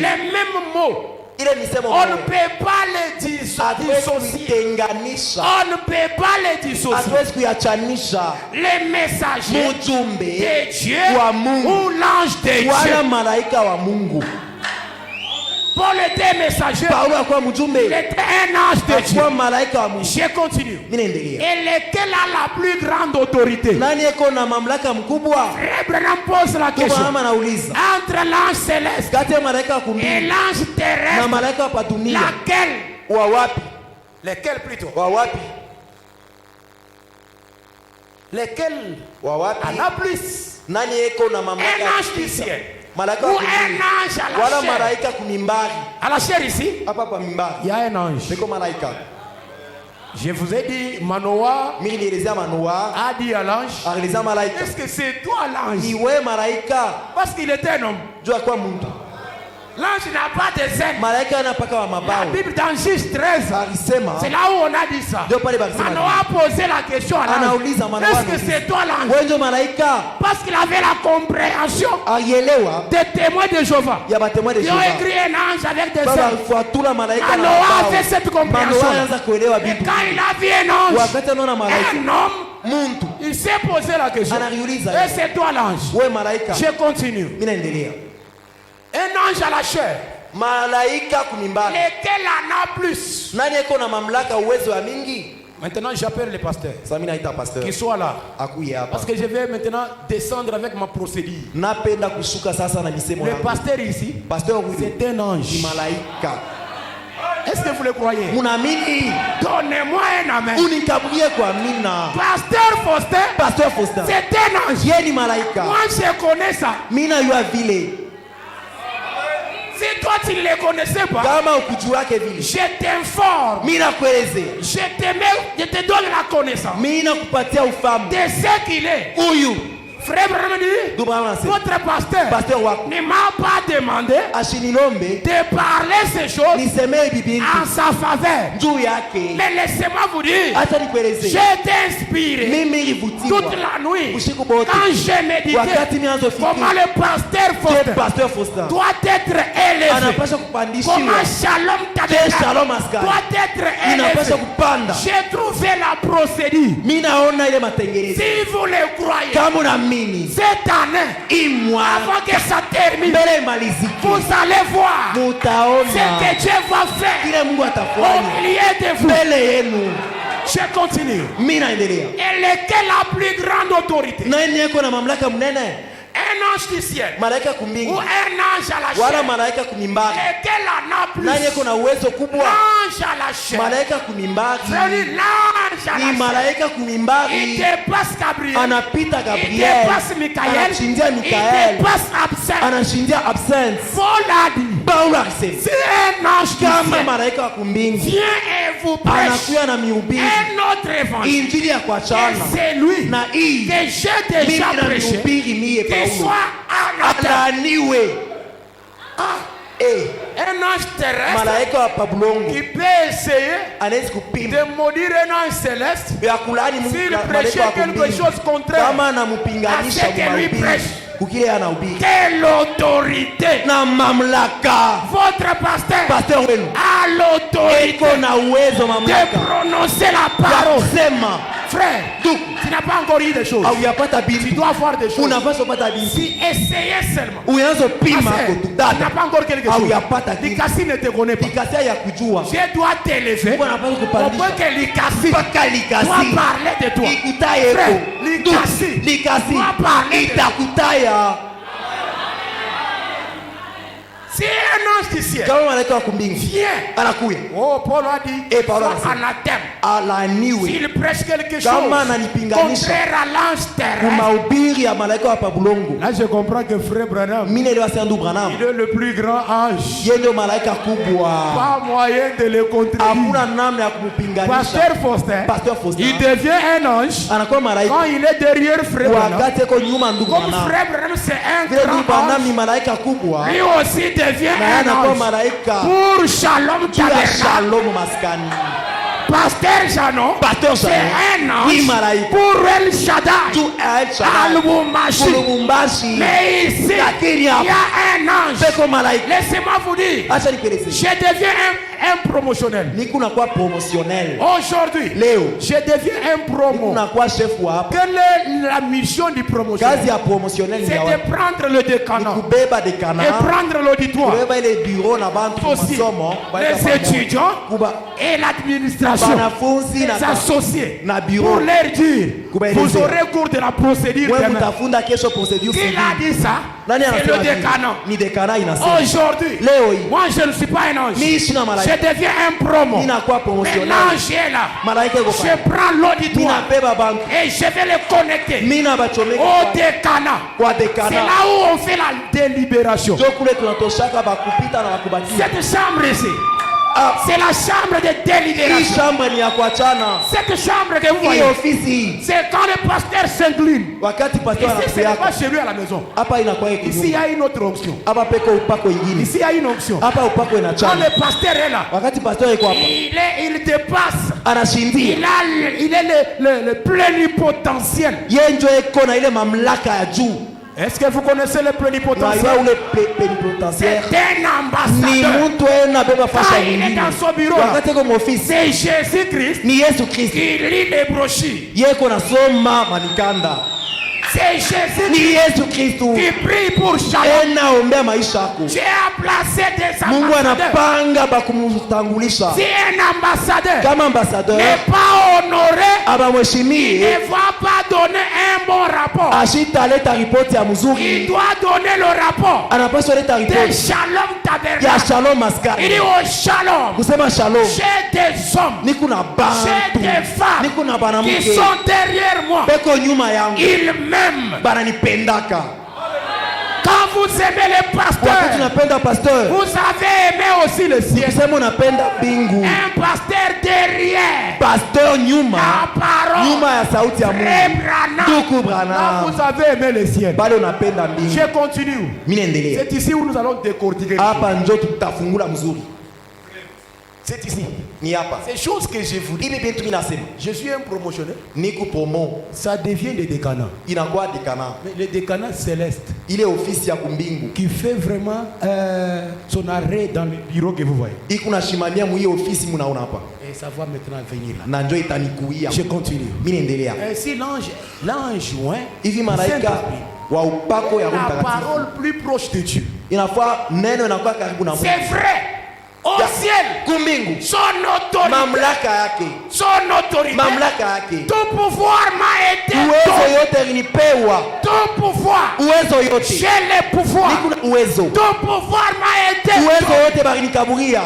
mêmes mots. On ne peut pas les dissocier. On ne peut pas les dissocier. Les messagers de Dieu ou l'ange de Dieu. Paul était messager. Il était un ange de Dieu. Je continue. Et lequel a la plus grande autorité? Frère Branham pose la question. Entre l'ange céleste et l'ange terrestre, laquelle? Lequel plutôt? Lesquels Wawapi en a plus? nani eko na Un mamlaka ange du ciel. malaika Ou wa un kumbingu. ange à la Wala chair. malaika kumimbari À la chair ici, hapa kwa mimbari il y a un ange. peko malaika. Je vous ai dit, Manoah Mimi nielezea Manoa a dit à l'ange, alielezea malaika est-ce que c'est toi l'ange? niwe malaika Parce qu'il était un homme. jua kwa muntu. L'ange n'a pas de ailes. Malaika anapaka wa La mabao Bible dans Juge 13, alisema c'est là où on a dit ça. ndio pale balisema Manoah a posé la question à l'ange. Anauliza Manoah, Est-ce que anauliza. c'est toi l'ange? wewe ndio malaika Parce qu'il avait la compréhension alielewa des témoins de Jéhovah. ya batemoin de Ils ont Jehova écrit un ange avec des baba ailes. fuatula malaika na Manoah mabao. avait cette compréhension. Manoa anaanza kuelewa Et bitu quand il a vu un ange, wakati anaona malaika un homme, muntu il s'est posé la question. Anariuliza. Et c'est toi l'ange. wewe malaika Je continue. mimi naendelea Un ange à la chair. malaika kumimbari Lequel en a plus? nani eko na mamlaka uwezo wa mingi. Maintenant, j'appelle le pasteur. Sasa mimi naita pasteur Qu'il soit là. akuye hapa Parce que je vais maintenant descendre avec ma procédure. napenda kushuka sasa na misemo Le yangu. pasteur ici, Pasteur huyu c'est un ni ange. malaika. Est-ce que vous le croyez? Munaamini? Donnez-moi un amen. Unikaburie kwa mina. Pasteur Faustin, Pasteur Faustin c'est un ange. yeye ni malaika. Moi, je connais ça. Mina yua vile Si toi, tu ne les connaissais pas, kama ukujuake vile je t'informe. mina kueleze Je te donne la connaissance mina kupatia ufahamu de ce qu'il est. huyu Frère Branham dit, ndugu yangu anasema votre pasteur pasteur wako ne m'a pas demandé ashinilombe de parler ces choses nisemee bibi en sa faveur. juu yake. Mais laissez-moi vous dire, Acha nikueleze j'ai été inspiré mimi nilivutiwa toute la nuit usiku bote quand j'ai médité wakati nianza comment fikiri le pasteur je Faustin pasteur Faustin doit être élevé. anapaswa Comment kupandishiwa Shalom je Tabernacle Shalom askari doit être inapaswa élevé. kupanda. J'ai trouvé la procédure. Mimi naona ile matengenezo Si vous le croyez, kama unaamini cette année, imwa avant que ça termine, mbele imalizike vous allez voir ce mutaona que Dieu va faire kile Mungu au atafanya milieu de vous. mbele yenu. Je continue. Mimi naendelea Et lequel a plus grande autorité? nani yako na mamlaka mnene? Un ange du ciel Malaika ou kumbingu un ange à la wala chair? malaika kumimbari? Lequel en a plus? Nani yako na uwezo kubwa? L'ange à la chair. Malaika kumimbari C'est-à-dire l'ange à ni la chair. malaika Il kumimbari, dépasse Gabriel. anapita Il Gabriel, dépasse Michael. anashindia Il Mikael, dépasse Absent. anashindia absence. Paul a dit, Paulo alisema si un ange du kama ciel malaika wa kumbingu vient et vous prêche anakuya na mihubiri un autre évangile, injili ya et kuachana c'est lui na hii que j'ai déjà mimi na prêché, mihubiri mie qu'il Paulo soit anathème. alaaniwe. Un ange terrestre Malaika wa pabulongo qui peut essayer anawezi kupima de maudire un ange céleste ya kulaani Mungu s'il na prêchait malaika wa quelque kumbingu chose contraire kama anampinganisha à ce que lui mahubiri prêche. kukile anahubiri Quelle autorité na mamlaka. votre pasteur Pasteur wenu a l'autorité iko na uwezo de mamlaka prononcer la ya parole. kusema. Frère, Ndugu, tu n'as pas encore eu des choses. hauyapata Tu binti, dois voir des choses. unapaswa kupata binti, Si essayez seulement. uanze pima Pasteur, kotu tu n'as dada, pas encore quelque chose. hauyapata kitu. Likasi ne te connaît pas. Likasia ya kujua Je dois t'élever. Mungu anapaswa Au kupandisha point que Likasi mpaka doit likasi parler de toi. ikutaye Frère, eko. likasi Ndugu, likasi doit parler de toi. itakutaya. Si un ange du ciel Kama malaika wa kumbingu vient, anakuya oh, Paul a dit, Et Paulo sois anasema, anathème. alaaniwe S'il prêche quelque chose kama ananipinganisha contraire à l'ange terrestre. kumahubiri ya malaika wa pabulongo. Là, je comprends que frère Branham, Mimi ndio wasi ndugu Branham, il est le plus grand ange. yeye ndio malaika kubwa, Pas moyen de le contredire. hakuna namna ya kumpinganisha. Pasteur Faustin, Pasteur Faustin il devient un ange anakuwa malaika quand il est derrière frère Branham. wakati eko nyuma ndugu Comme Branham. frère Branham, c'est un Vile ndugu grand Branham ni ange. malaika kubwa, Lui aussi devient na yeye un anakuwa ange. malaika Pour Shalom juu ya Tabernacle. Shalom maskani. Pasteur Janon, Pasteur c'est Janon un ni ange malaika pour El Shaddai. juu ya El Shaddai Al-Mumashi. Lubumbashi Mais ici, il y a un ange. peko malaika. Laissez-moi vous dire, Acha nikueleze, je deviens un promotionnel. niko nakuwa promotionnel Aujourd'hui, leo, je deviens un niko promo. nakuwa chef wa hapa. Quelle est la mission du Kazi promotionnel? ya promotionnel ni C'est ya de wapi? prendre le Ni décanat kubeba dekana, et prendre l'auditoire, kubeba ile bureau na bantu aussi masomo, baika les pamoja. étudiants Kuba et l'administration, banafunzi les na associés, na pour bureau. leur dire, Kubaelezea. vous aurez cours de la procédure Wewe demain. mtafunda kesho procedure Qui civile. a dit ça? Nani C'est le anasema hivi? décanat. Ni dekana inasema. Aujourd'hui, Leo hii moi je ne suis pas un ange. mimi sina Je malaika. deviens un promo. Ninakuwa Mais promotionnel. l'ange est là. Malaika iko Je pale. prends l'auditoire Ninabeba bantu. et je vais le connecter Mina bachomeka au pale. décanat. Kwa C'est dekana. là où on fait la délibération. Jo kule tunatoshaka bakupita na bakubakia. Cette chambre ici, Ah, c'est la chambre de hii délibération. shamba ni ya kuachana. Cette chambre que vous Hii voyez, ofisi hii. c'est quand le pasteur s'incline. Wakati pastor Ici, ce n'est pas anakuyaka. chez lui à la maison. Hapa inakuwa iko Ici, il y nyuma. a une autre onction. Hapa peko upako ingine. Ici, il y a une onction. Hapa upako Quand inachana. le pasteur est là, Wakati pastor yuko hapa, il dépasse. anashindia. Il est le plénipotentiel. Yeye ndio iko na ile mamlaka ya juu. Est-ce que vous connaissez le Na plénipotentiel? yeye ule plenipotentiaire. C'est un Ni ambassadeur. mtu anabeba fasha Quand il est nyingine. dans son bureau, là, Wakati yuko ofisi c'est Jésus-Christ ni Yesu Kristo. qui lit les brochures. Yeye iko nasoma manikanda. C'est Jésus Ni Yesu Kristo. qui prie pour Shalom. Anaombea maisha yako. Dieu a placé des Mungu ambassadeurs. anapanga bakumtangulisha. Si un ambassadeur Kama ambassadeur n'est pas honoré, il abamheshimie, ne va pas donner un bon rapport. ashitaleta ripoti ya Il mzuri. doit donner le rapport Anapaswa leta de ripoti Shalom ya Tabernacle. Shalom Il dit Maskani. au Shalom, Kusema Shalom. j'ai des hommes, Niko na j'ai bantu. des femmes Niko na qui banamuke. sont derrière moi. Beko nyuma yangu. Ils m'aiment. Bananipendaka. Quand vous aimez les Wakati pasteurs, unapenda pasteur, vous avez aimé aussi le ciel. kusema unapenda bingu. Un pasteur derrière Pasteur nyuma. la parole. Nyuma ya sauti ya Frère Mungu. Branham. Duku Quand Branham. vous avez aimé le ciel, Bado unapenda mbingu. je continue. Mimi naendelea. C'est ici où nous allons décortiquer. Hapa njo tutafungula mzuri. C'est ici. Ni hapa. Ces choses que je vous dis, Hivi vitu minasema. je suis un promotionnaire. Niko promo. Ça devient des décanats. Inakuwa dekana. Mais le décanat céleste Ile ofisi ya kumbingu. qui fait vraiment son arrêt dans le bureau que vous voyez. Iko na shimamia mu hiyo ofisi munaona hapa. Et ça va maintenant venir là. Na njo itanikuia. Je continue. Mimi naendelea. Si l'ange joint Hivi malaika wa upako ya Roho la Mtakatifu. parole plus proche de Dieu. Inafaa neno inakuwa karibu na Mungu. C'est vrai. Au ciel, Kumbingu. son autorité, Mamlaka yake. son autorité, Mamlaka yake. tout pouvoir m'a été Uwezo donné. yote ilinipewa. Tout pouvoir, Uwezo yote. j'ai le pouvoir. Niko na uwezo. Tout pouvoir m'a été Uwezo donné yote barinikaburia.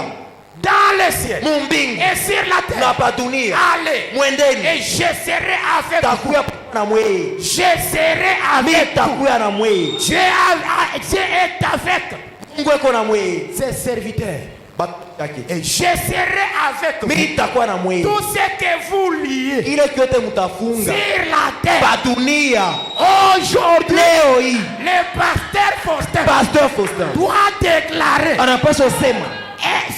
dans le ciel Mumbingu. et sur la Na terre. pa dunia. Allez, Mwendeni. et je serai avec vous. Takuya na mweye. Je serai Mimi avec vous. takuya na mweye. Dieu est avec Mungu eko na mweye. ses serviteurs. Batu yake. Et je serai avec vous. Mimi takuwa na mweye. Tout ce que vous liez Ile kyote mutafunga. sur la terre. Pa dunia. Aujourd'hui, Leo hii. le pasteur Faustin Pastor Faustin. doit déclarer Anapaswa sema.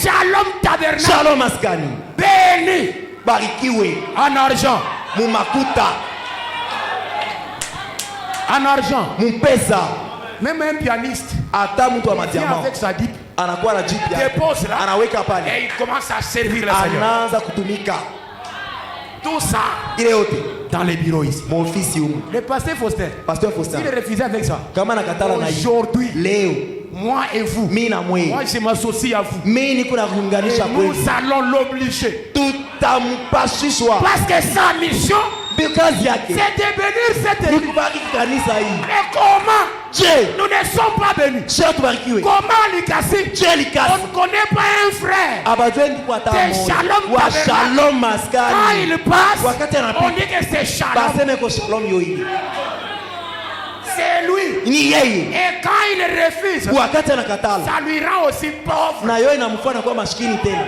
Shalom Tabernacle Shalom Maskani. béni Barikiwe. en argent, Mumakuta. en argent. Mumpesa. Même un pianiste Hata mtu wa vient madiamant. avec sa dip, Anakuwa na jipi yake. dépose là Anaweka pale. et il commence à servir le Seigneur. Anaanza kutumika. Tout ça Ile yote. dans les bureaux ici. Maofisi humu. Le pasteur Faustin, Pastor Faustin. il refusait avec ça. Kama nakatala na hii. Aujourd'hui, Leo. moi et vous, Mimi na mweye. moi je m'associe à vous. Mimi niko na Et kuunganisha nous kwenu. allons l'obliger. Tutampashishwa. Parce que sa mission, Kazi yake. c'est de bénir cette Ni église. kubariki kanisa hii. Mais comment Je. nous ne sommes pas bénis? Sio tubarikiwe. Comment Likasi? Je On likasi. ne connaît pas un frère. Abajwe ndipo hata C'est mmoja. Shalom Wa Tabernacle. Shalom Quand Maskani. il passe, Wakati anapita. on dit que c'est Shalom. Baseme ko Shalom yo hii. C'est lui. Ni yeye. Et quand il refuse, Wakati anakatala. ça lui rend aussi pauvre. Na yeye inamfanya kuwa maskini tena.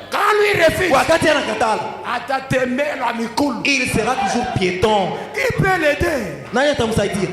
Quand lui refuse, Wakati anakatala. atatemela mikulu. Il sera toujours piéton. Qui peut l'aider? Nani atamsaidia?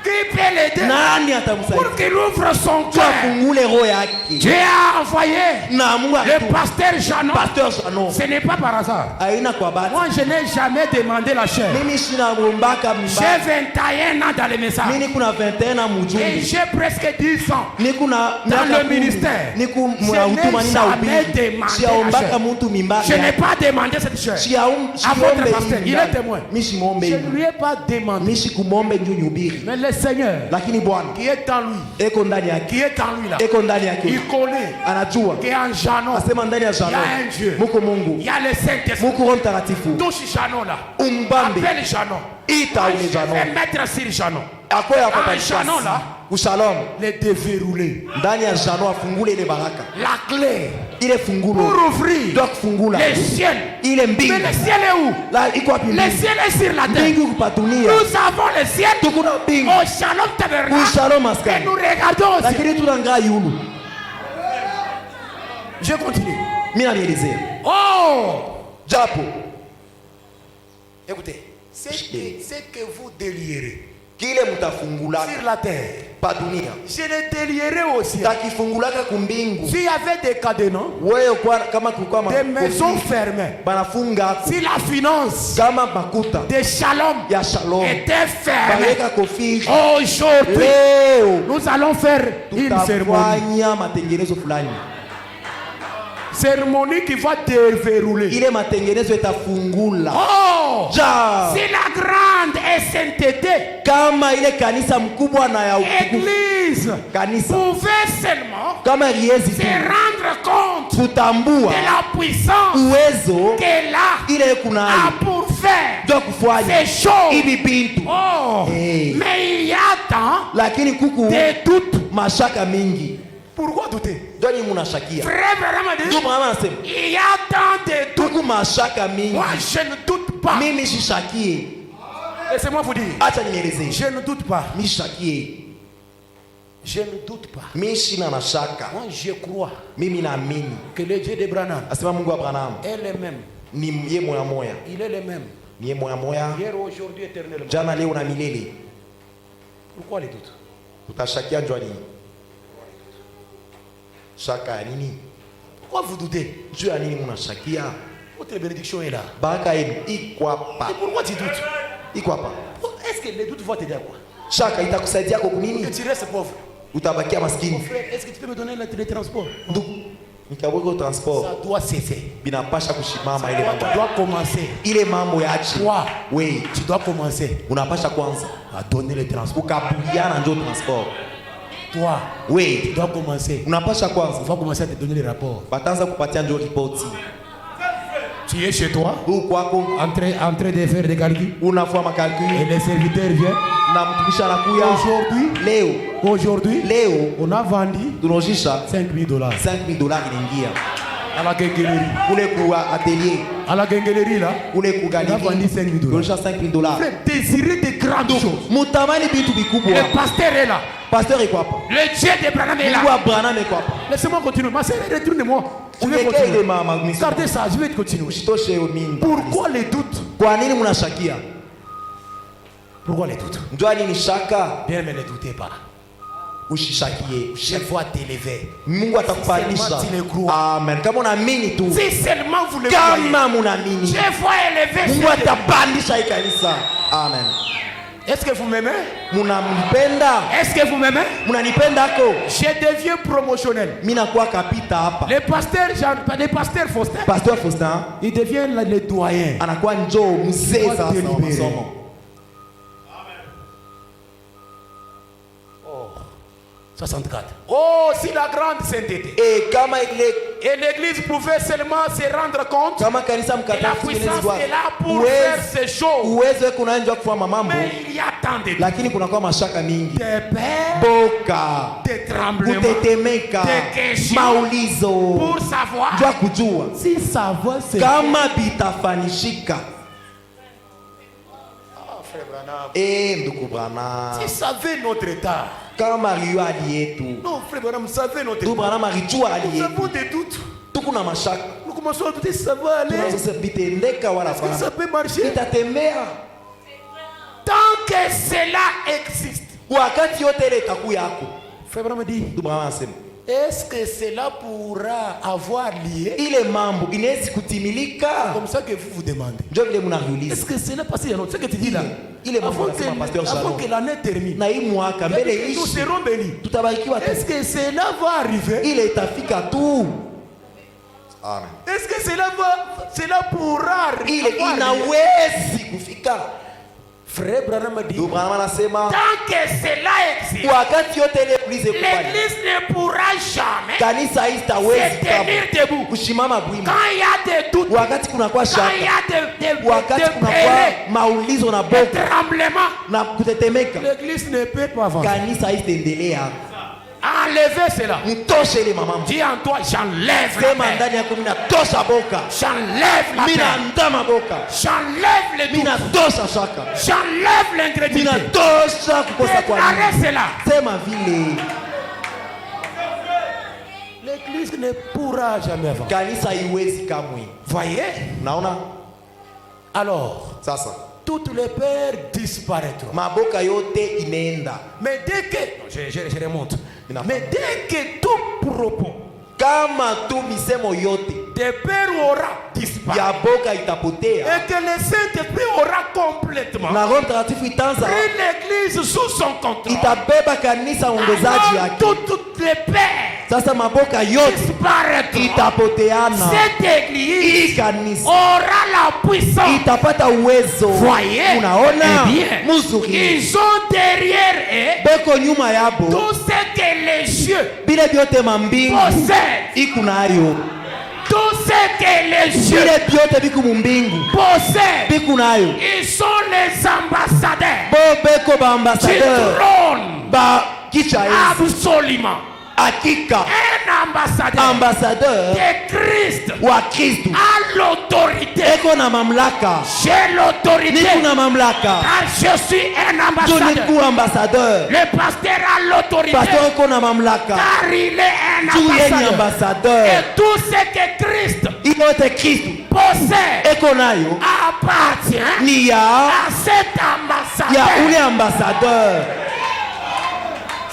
Qui peut l'aider? Nani atamsaidia? Pour qu'il ouvre son Kwa cœur. fungule roho yake. Dieu a envoyé Na Mungu le akatuma. pasteur Janon. Pasteur Janon. Ce n'est pas par hasard. Aina kwa bahati. Moi, je n'ai jamais demandé la chair. Mimi sina mumbaka J'ai mbaya. 21 ans dans les messages. Mimi kuna 21 na Et mujumbe. j'ai presque 10 ans. Niku na Dans miaka le 10. ministère. Niku Je muna n'ai hutuma nina jamais ubiri. demandé Siaombaka la chair. mtu mimbaka. Je n'ai pas demandé cette chair. À votre pasteur, il est témoin. Mishi muombe. Je ne lui ai pas demandé. Mishi kumombe ndio nyubiri. Mais le Seigneur, Lakini Bwana qui est en lui, eko ndani yake. qui est en lui là, Eko ndani yake. il connaît Anajua. qu'en Janon, Asema ndani ya il y a Janon. un Dieu. Muko Mungu. Il y a le Saint-Esprit. Muko Roho Mtakatifu. Touche Janon là. Umbambe. Appelle Janon. Ita Je ule vais Janon. mettre sur Janon. Akoya En papa Janon là, Ushalom. les déverrouiller. Ndani ya jano afungule ile baraka. La clé Ile fungulo. pour ouvrir Ndio kufungula. les ciels. Ile mbingu. Mais le ciel est où? La iko wapi? Le ciel est sur la terre. Mbingu kupatunia. Nous avons le ciel Tukuna mbingu. au Shalom Tabernacle. Ushalom Et askari. nous regardons au ciel. Lakini tunangaa yulu. Je continue. Mimi naelezea. Oh! Japo Écoutez, c'est que vous délierez kile mtafungula sur la terre, pa dunia. je le délierai aussi. Takifungulaka kumbingu. S'il y avait des cadenas, Wewe kwa kama kulikuwa des maisons fermées, banafunga si la finance kama makuta de Shalom ya Shalom était fermée, baweka kofi. aujourd'hui, Leo nous allons faire une cérémonie. tutafanya matengenezo fulani. Cérémonie qui va déverrouiller. Ile matengenezo itafungula. Oh! Ja. Si la grande et sainteté, Kama ile kanisa mkubwa na ya utukufu. Église, Kanisa pouvait seulement kama riezi se tu rendre compte kutambua de la puissance uwezo qu'elle a ile kunayo pour faire ndio kufanya ces choses. hivi bintu. Oh, Hey. mais il y a tant Lakini kuku de doutes. mashaka mingi. Pourquoi douter? Ndio ni mnashakia. Frère, vraiment, Ndio mama anasema il y a tant de doutes. kuku mashaka mingi. Moi, je ne doute pas. Mimi sishakie. Laissez-moi vous dire. Acha nielezee. Je ne doute pas. Mimi sishakie. Je ne doute pas. Mimi sina na shaka. Moi, je crois Mimi naamini. que le Dieu d'Abraham Asema Mungu wa Abraham est le même. ni yeye moya moya. Il est le même. Ni yeye moya moya. Hier, aujourd'hui, éternellement. Jana leo na milele. Pourquoi les doutes? Utashakia njoo nini? Shaka ya nini? Pourquoi vous doutez? Juu ya nini mnashakia? Votre bénédiction est là. Baraka yenu iko hapa. Et pourquoi tu doutes? Iko hapa. Est-ce que les doutes vont t'aider à quoi? Shaka itakusaidia kwa Que nini? tu restes pauvre. Utabakia Mon maskini. frère, est-ce que tu peux me donner le transport? Ndugu, nikaweka transport Ça doit cesser. binapasha kushimama ile Tu mambo. dois commencer. Ile mambo yaache. Toi, We, tu dois commencer unapasha kwanza à donner le transport. ukapuliana ndio transport. Toi, tu We, dois commencer. unapasha On kwanza va commencer à te donner les rapports. bataanza kupatia ndio ripoti. Tu es chez toi, Huko kwako en train de faire des calculs. unafua Et makalkuli les serviteurs viennent. na mtumishi anakuya. Aujourd'hui, Leo on a vendu tunaojisha $5,000 $5,000 inaingia à la quincaillerie. kule kwa atelier À la quincaillerie, là, kule ku on a vendu galerie $5,000. tunaojisha $5,000. Frère, désirez de grandes choses. Mutamani vitu vikubwa. Le pasteur est là. Pasteur iko hapa. Le Dieu d'Abraham est Mungu là. wa Abraham iko hapa. Laissez-moi continuer. Ma sœur, retournez-moi. Je vais Unyekee ile continuer. mama misi. Gardez ça, je vais continuer. Usitoshe mimi. Pourquoi les doutes? Kwa nini mnashakia? Pourquoi les doutes? Njoo nini shaka? Bien, mais ne doutez pas. Usishakie. Je vais t'élever. Mungu atakupandisha. Seulement tu le crois. Amen. Kama unaamini tu. Si seulement vous le croyez, Kama munaamini. je vais élever. Mungu atapandisha hii kanisa. Amen. Est-ce que vous m'aimez? Munampenda? Est-ce que vous m'aimez? Munanipendako? Je deviens promotionnel. Mimi nakuwa kapita hapa. Les pasteurs Faustin, Pasteur Faustin ils deviennent les doyens. anakuwa njoo mzee sasa wa masomo. 64. Oh, si la grande sainteté. Kama ile Et l'église pouvait seulement se rendre compte kama kanisa de la mkatatu puissance qu'elle a pour faire ces choses. uwezo kunaanza kufanya mambo, Mais il y a tant de lakini kunakuwa mashaka mingi, des peurs, boka, des tremblements, kutetemeka, des questions maulizo, pour savoir jua kujua si ça va se kama bitafanishika. Frère Branham, Ndugu Branham, si savez notre état. kama rio hali yetu, Non, frère Branham, vous savez notre ndugu état. Branham alijua hali Nous yetu, avons des doutes. tuko na mashaka, Nous commençons à douter si ça va aller. tunaweza bitendeka wala Est-ce que ça hapana, peut marcher? itatembea Tant que cela existe. wakati yote ile itakuwa yako. Frère Branham dit, Ndugu Branham anasema est-ce que cela pourra avoir lieu? ile mambo inaweza kutimilika. Comme ça que vous vous demandez. Ndio vile mnajiuliza. Est-ce que cela passe il y a ce que tu dis là? Il mambo anasema Pasteur Avant Shalom. que l'année termine. Na hii mwaka mbele Nous ishi serons bénis. tutabarikiwa tu. Est-ce que cela va arriver? Ile itafika tu. Amen. Est-ce que cela pourra Ile avoir lieu? inawezi kufika. Frère Branham dit, Ndugu Branham anasema tant que cela existe, wakati yote ile eglise kubali, l'église ne pourra jamais kanisa se haitawezi tenir debout. kushimama bwima. Quand il y a des doutes, Wakati kunakuwa quand il y shaka, a des wakati kunakuwa maulizo na des boka tremblements, na kutetemeka, l'église ne peut pas avancer. kanisa haitaendelea. Enlevez cela. Mtoshe ile mama, Dis en toi, j'enlève la sema paix. ndani yako, minatosha boka, J'enlève la paix. minandama boka, J'enlève les doutes. minatosha shaka, J'enlève l'incrédulité. minatosha kukosa kwa Déclarez nini. cela. Sema vile L'église ne pourra jamais avancer. kanisa haiwezi kamwe. Voyez? Naona Alors, sasa toutes les peurs disparaîtront. maboka yote inaenda. Mais dès que, je remonte. Ina- Mais dès que tout propos Kama tu misemo yote des pères aura disparu ya boka itapotea et que le Saint-Esprit aura complètement na Roho Mtakatifu itaanza, pris l'église sous son contrôle, itabeba kanisa ongozaji alors yake. toutes les pères Sasa maboka yote disparaîtront. itapoteana. Cette Hii église kanisa aura la puissance. itapata uwezo. Voyez? Unaona Eh bien, muzuri, ils ont derrière eux beko nyuma yabo tout ce que les cieux bile byote mambingu possèdent. ikunayo, Tout ce que les cieux bile byote biku mumbingu possèdent. bikunayo. Ils sont les ambassadeurs Bo beko ba du ambassadeur trône. ba kicha enzi. Absolument. Hakika Un ambassadeur ambassadeur de Christ wa Kristu a l'autorité. eko na mamlaka, J'ai l'autorité niku na mamlaka, car je suis un tu ambassadeur. niku ambassadeur. Le pasteur a l'autorité Pasteur eko na mamlaka, car il est un tu yeni ambassadeur. ambassadeur. Et tout ce que Christ Yote Kristu possède eko nayo appartient ni ya à cet ule ambassadeur. ambassadeur,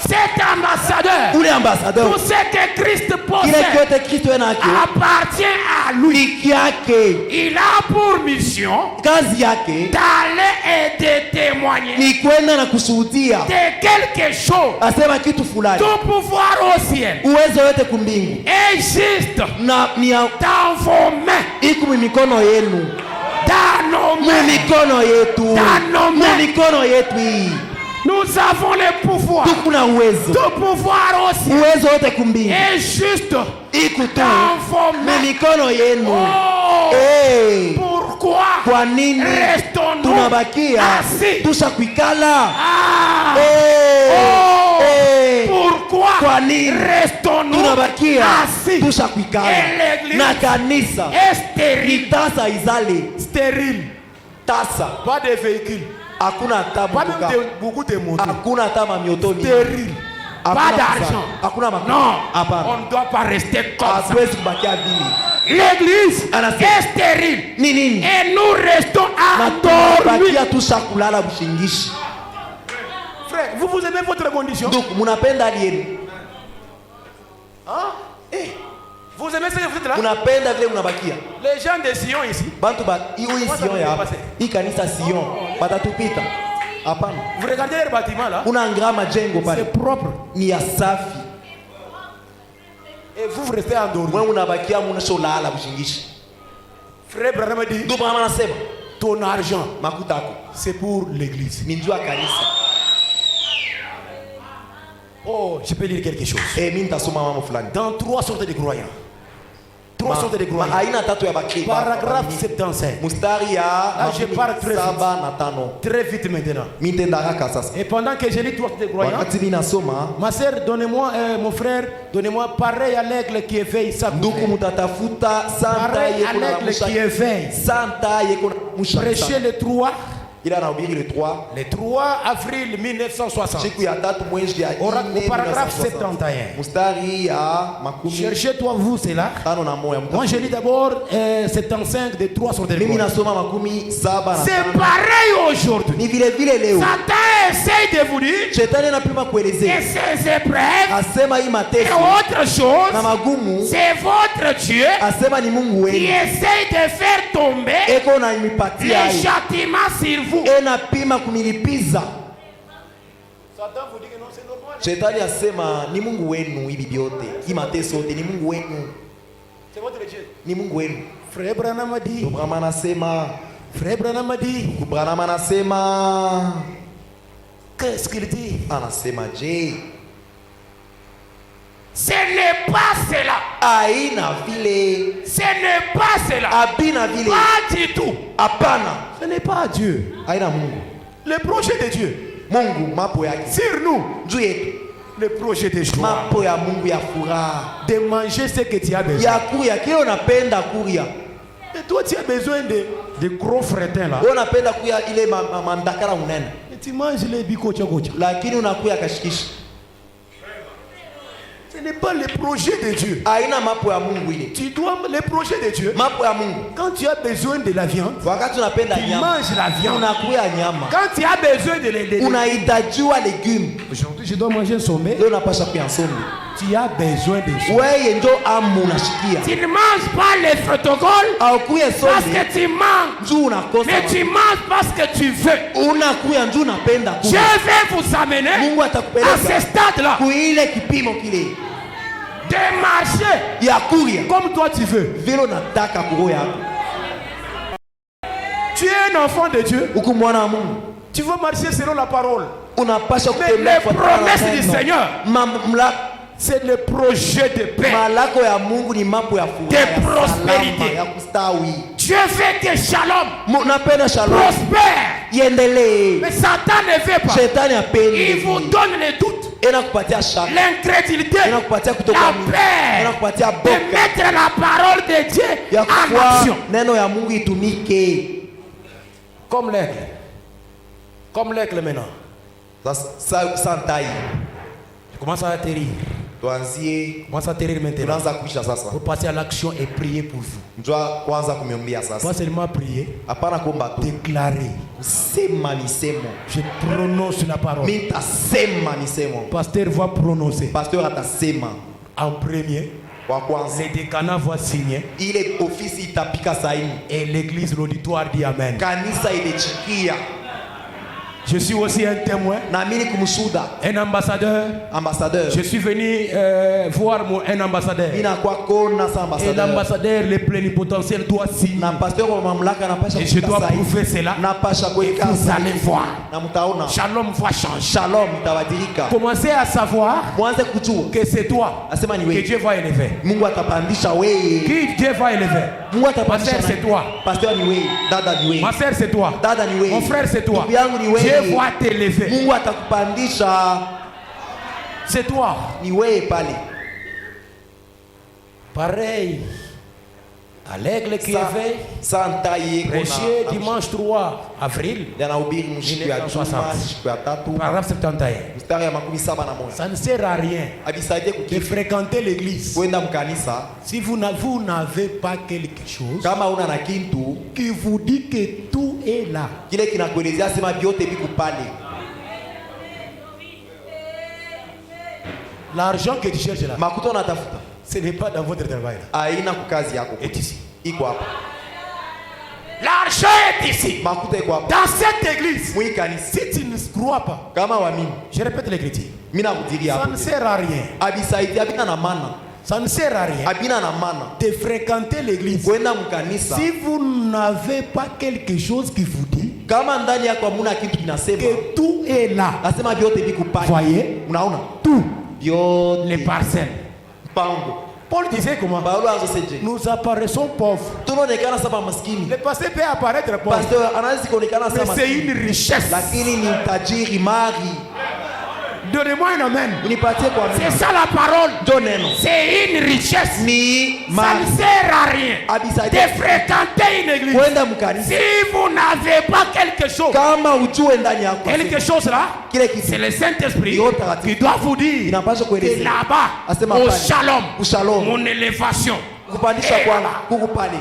Cet ambassadeur, ule ambassadeur tout ce que Christ kile possède kyote Kristu enakyo appartient à lui. liki yake, Il a pour mission kazi yake d'aller et de témoigner ni kwenda na kushuhudia, de quelque chose. asema kitu fulani, Tout pouvoir au ciel uwezo yote kumbingu est juste na ni ya dans vos mains, iku mimikono yenu, dans nos mains. mimikono yetu, Tano me. mimikono yetu hii Nous avons le pouvoir. tukuna uwezo, Tout pouvoir au ciel uwezo yote kumbingu est juste iku tu dans vos mains. mimikono yenu. Oh, Eh, pourquoi kwa nini restons-nous tunabakia assis? tusha kuikala? Ah, Eh, oh, eh, pourquoi kwa nini restons-nous tunabakia assis? tusha kuikala? Et l'église Na kanisa est stérile. ni tasa izale Stérile. tasa, Pas de véhicule. hakuna hata Pas mutuka, même beaucoup de motos. hakuna hata mamioto mingi, Stérile. Pas hakuna d'argent. pesa, hakuna makuta. Non, Hapana, on ne doit pas rester comme ça. hatuwezi kubakia vile. L'église Anasema. est stérile. Ni nini? Et nous restons Na endormis. tunabakia tusha kulala bushingishi. Frère, vous aimez votre condition? Ndugu, munapenda hali yenu, Hein? eh, Vous aimez ce que vous êtes là? munapenda vile munabakia. Les gens de Sion ici, Bantu ba hii Kwanza Sion ya hapa, mnapase. hii kanisa Sion batatupita. Hapana, vous regardez les bâtiments là, kuna ngama jengo pale c'est propre. ni ya safi, Et vous restez endormis. wewe unabakia munasholala bushingishi. Frère Branham dit, Ndio mama anasema ton argent, makuta yako c'est pour l'église. ni njoo ya kanisa. Oh, je peux lire quelque chose. Mimi nitasoma mambo fulani. Dans 3 sortes de croyants. 3 sortes de croyants. Aina tatu ya bakri. Paragraphe 75. Mustari ya Là, je parle très vite. 7 Très vite maintenant. Mimi nitenda haraka sasa. Et pendant que je lis 3 sortes de croyants, Wakati mimi nasoma, ma sœur, donnez-moi, mon frère, donnez-moi pareil à l'aigle qui éveille sa ndugu mutatafuta santa pareil à yeko na l'aigle qui éveille. santa yeko na musha. Prêchez le 3, Ila anahubiri le 3 le 3 avril 1960. siku ya 3 mwezi ya Au 4 paragraphe 71. mustari ya makumi Cherchez-toi vous cela. tano na moja. Moi je lis d'abord 75 de 3 sortes de Mimi croyants. nasoma makumi 7 na C'est 5. pareil aujourd'hui. Ni vile vile leo Satan essaye de vous dire shetani anapima que kuelezea, ces épreuves asema hii et mateso autre na chose, magumu, c'est votre Dieu asema ni Mungu qui wenu essaye de faire tomber eko na imipatia les hayo, châtiments sur vous. enapima kumilipiza. Satan vous dit que non, c'est normal. Shetani asema ni Mungu wenu, hivi vyote hii mateso yote ni Mungu wenu, C'est votre Dieu. ni Mungu wenu. Frère Branham a dit, Ndio Brahma anasema Frère Branham a dit, Branham anasema, qu'est-ce qu'il dit? anasema je, Ce n'est pas cela. aina vile, Ce n'est pas cela. abina vile, Pas du tout. hapana, Ce n'est pas Dieu. aina Mungu. Le projet de Dieu Mungu mapo yake sur nous, juu yetu, le projet de joie, mapo ya Mungu ya furaha, de manger ce que tu as besoin. ya kuria kile unapenda kuria. Et toi, tu as besoin de gros frétins là. Wewe unapenda kuya ile mandakara unene, Et tu manges les bikocha kocha. lakini unakuya kashikishi. Ce n'est pas le projet de Dieu. Aina mapo ya Mungu ile. Tu dois le projet de Dieu. Mapo ya Mungu, Quand tu as besoin de la viande, wakati unapenda tu nyama, manges la viande. unakuya nyama. Quand tu as besoin de Unahitajiwa legume, aujourd'hui, je dois manger un sommet. leo unapasha kuya nsombe. Tu as besoin de ça. Wewe njo amu unashikia. Tu ne manges pas les protocoles Au kuya parce sombe, que tu manges. njoo unakosa. Mais tu manges parce que tu veux. Unakuya njoo unapenda Je kuya. vais vous amener Mungu à ce atakupeleka stade-là kuile kipimo kile de marcher ya kuria. comme toi tu veux. Vile unataka kuroho yako. Tu es un enfant de Dieu. Huku mwana wa Mungu. Tu veux marcher selon la parole. Unapasha Mais kutembea les kufuatana na promesses du neno. Seigneur, Mamlaka c'est le projet de paix, malako ya Mungu ni mambo ya furaha, de ya prosperité. salama, ya kustawi. Dieu veut que Shalom Napenda shalom prospère. iendelee. Mais Satan ne veut pas. Shetani apendi. Il vous donne les doutes, Inakupatia shaka, l'incrédulité, inakupatia la kutokuamini, peur inakupatia de boka mettre la parole de Dieu ya en kuwa action. neno ya Mungu itumike. Comme l'aigle. Comme l'aigle maintenant. Santai Je commence à atterrir. tuanzie, Je commence à atterrir maintenant. tunaanza kuisha sasa. Pour passer à l'action et prier pour vous. Njoo kwanza kumiombea sasa, Pas seulement prier, hapana kuomba tu, déclarer. kusema misemo. Je prononce la parole. Mimi nitasema misemo, Pasteur va prononcer. pasteur atasema En premier, wa kwanza, les décanats vont signer. ile ofisi itapika saini, Et l'église, l'auditoire dit Amen. kanisa imechikia. Je suis aussi un témoin, Na mimi ni kumshuhuda, un ambassadeur. ambassadeur. Je suis venu voir un ambassadeur. Mimi nakuwa kona sa Et ambassadeur. l'ambassadeur, le plénipotentiel, doit signer. Na pasteur wa mamlaka anapasha Et je dois kusaini. prouver cela. Napasha kuweka Vous allez voir. na mtaona Shalom va changer. shalom itabadilika. Commencez à savoir Mwanze kujua que c'est toi asema ni que wewe. Dieu va élever. Mungu atapandisha wewe. Qui Dieu va élever? Mungu atapandisha Ma sœur, c'est toi. Pasteur ni wewe, dada ni wewe. Ma sœur, c'est toi. Dada ni wewe. Mon frère, c'est toi. Ndugu yangu ni wewe. Dieu va t'élever. Mungu atakupandisha, C'est toi. ni wewe pale. Pareil à l'aigle qui éveille. Santa yeko Prêché dimanche 3 avril, yanahubiri mshiku ya juma, 1960. siku ya tatu, paragraphe 71. mstari ya 77. Ça ne sert à rien Abisaidie de kukifu fréquenter l'église kwenda mkanisa si vous n'avez pas quelque chose kama una na kintu qui vous dit que tout est là. kile kinakuelezea sema vyote viko pale. L'argent que tu cherches là, Makuta unatafuta ce n'est pas dans votre travail. aina kukazi yako, Est ici. iko hapa. L'argent est ici. Makuta iko hapa Dans cette église, mwi kanisa. si tu ne crois pas, Kama wamini je répète l'écriture, mimi nakudiria ça hapo, ne sert à rien. abisaidia abina na maana, Ça ne sert à rien abina na maana de fréquenter l'église kwenda mkanisa si vous n'avez pas quelque chose qui vous dit kama ndani yako hamuna kitu kinasema que tout est là. nasema vyote viko pale. Voyez, Unaona tout, vyote les parcelles. mpango. Paul disait comment? Paulo anzoseje, Nous apparaissons pauvres. tunaonekana saba maskini, Le passé peut apparaître pauvre, pasteur anaweza kuonekana mais sama c'est maskini, une richesse. lakini ni tajiri mali. Donnez-moi un amen. Unipatie kwa C'est mimi ça la parole. ndio neno C'est une richesse. ni Ça mali. ne sert à rien de Abisaidia fréquenter une église kwenda mkanisa si vous n'avez pas quelque chose. kama ujue ndani yako Quelque chose là, kile kitu c'est le Saint-Esprit Yo taratibu. qui doit vous dire inapaswa que kuelezea là-bas, Asema au pale. shalom, Ushalom. mon élévation. kupandisha Eh, kwa là. kuku pale,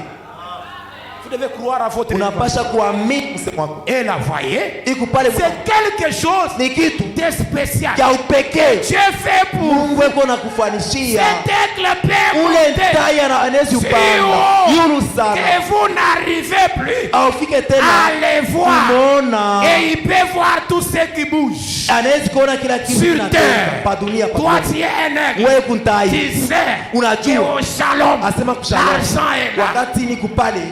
Vous devez croire à votre unapasha kuamini msemo wako. Et là, voyez, Iko pale c'est quelque chose ni kitu de spécial. ya upekee. Dieu fait pour Mungu eko na kufanishia cet aigle peut ule monter ndaya na anezi si upanda haut yuru sana que vous n'arrivez plus aufike à tena les voir. kumwona, Et il peut voir tout ce qui bouge anawezi kuona kila kitu sur kinatoka terre. pa dunia pa Toi, dunia. tu es un aigle Wewe kuntai qui sait Unajua. que au shalom, asema kushalom l'argent est là. wakati ni kupale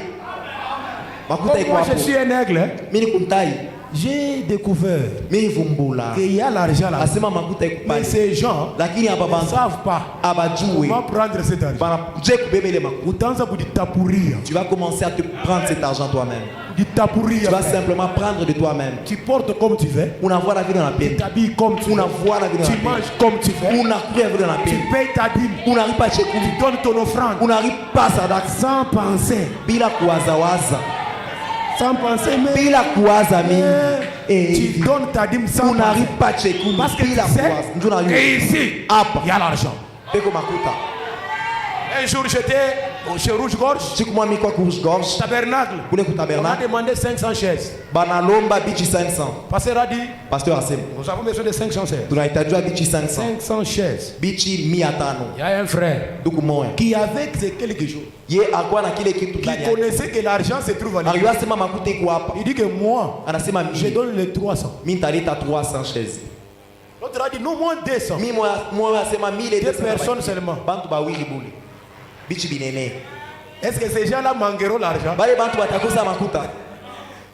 makuta Comme iko moi, je hapo. suis un aigle, hein, Mimi kuntai, j'ai découvert mimi vumbula. qu'il y a l'argent là. Asema makuta iko Mais pale. ces gens Lakini hapa ne bantu savent pas abajue. comment prendre cet argent. Bana je kubeba ile makuta. Utaanza kujitapuria. Tu vas commencer à te prendre cet argent toi-même. Kujitapuria. Tu vas simplement prendre de toi-même. Tu portes comme tu veux. Unavua la vie dans la Tu peine. t'habilles comme tu veux. Unavua la vie dans la Tu peine. manges comme tu veux. Unakula la vie dans la Tu peine. payes ta dîme. Unalipa chekuli. Tu donnes ton offrande. Unalipa sadaka Sans penser. bila kuwazawaza. Sans penser, mais Bila kuwaza mingi. tu donnes ta dîme sans penser. Unalipa chekuli Parce que tu bila sais, kuwaza. Ndio na et ici, hapa il y a l'argent. peko makuta. Un jour, j'étais chez Rouge-Gorge, Siku mwa mikwa courge gorge tabernacle. kule ku On a tabernacle demandé 500 chaises. banalomba bichi 500. Pasteur a dit, Pasteur asema nous avons besoin de 500 chaises. tunahitaji bichi 500. 500 chaises. Bichi 500. Il y a un frère Duku moya. qui, avec ces quelques jours, Ye akwa na kile kitu qui ndani yake. connaissait que l'argent se trouve en Aliyo Égypte. asema makuta iko hapa. Il dit que moi, Anasema je mimi donne les 300. nitaleta 300 chaises. L'autre a dit, non, moins 200. Mimi moya asema 1000 Deux personnes seulement. Bantu bawili bule. Bichi binene. Est-ce que ces gens-là manqueront l'argent? Bale bantu batakosa makuta.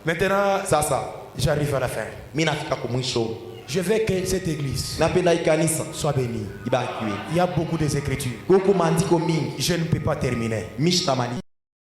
Maintenant, Sasa j'arrive à la fin. mimi nafika kumwisho. Je veux que cette église Napenda ikanisa soit bénie. ibarikiwe. Il y a beaucoup d'écritures. Huku maandiko mingi Je ne peux pas terminer. mishtamani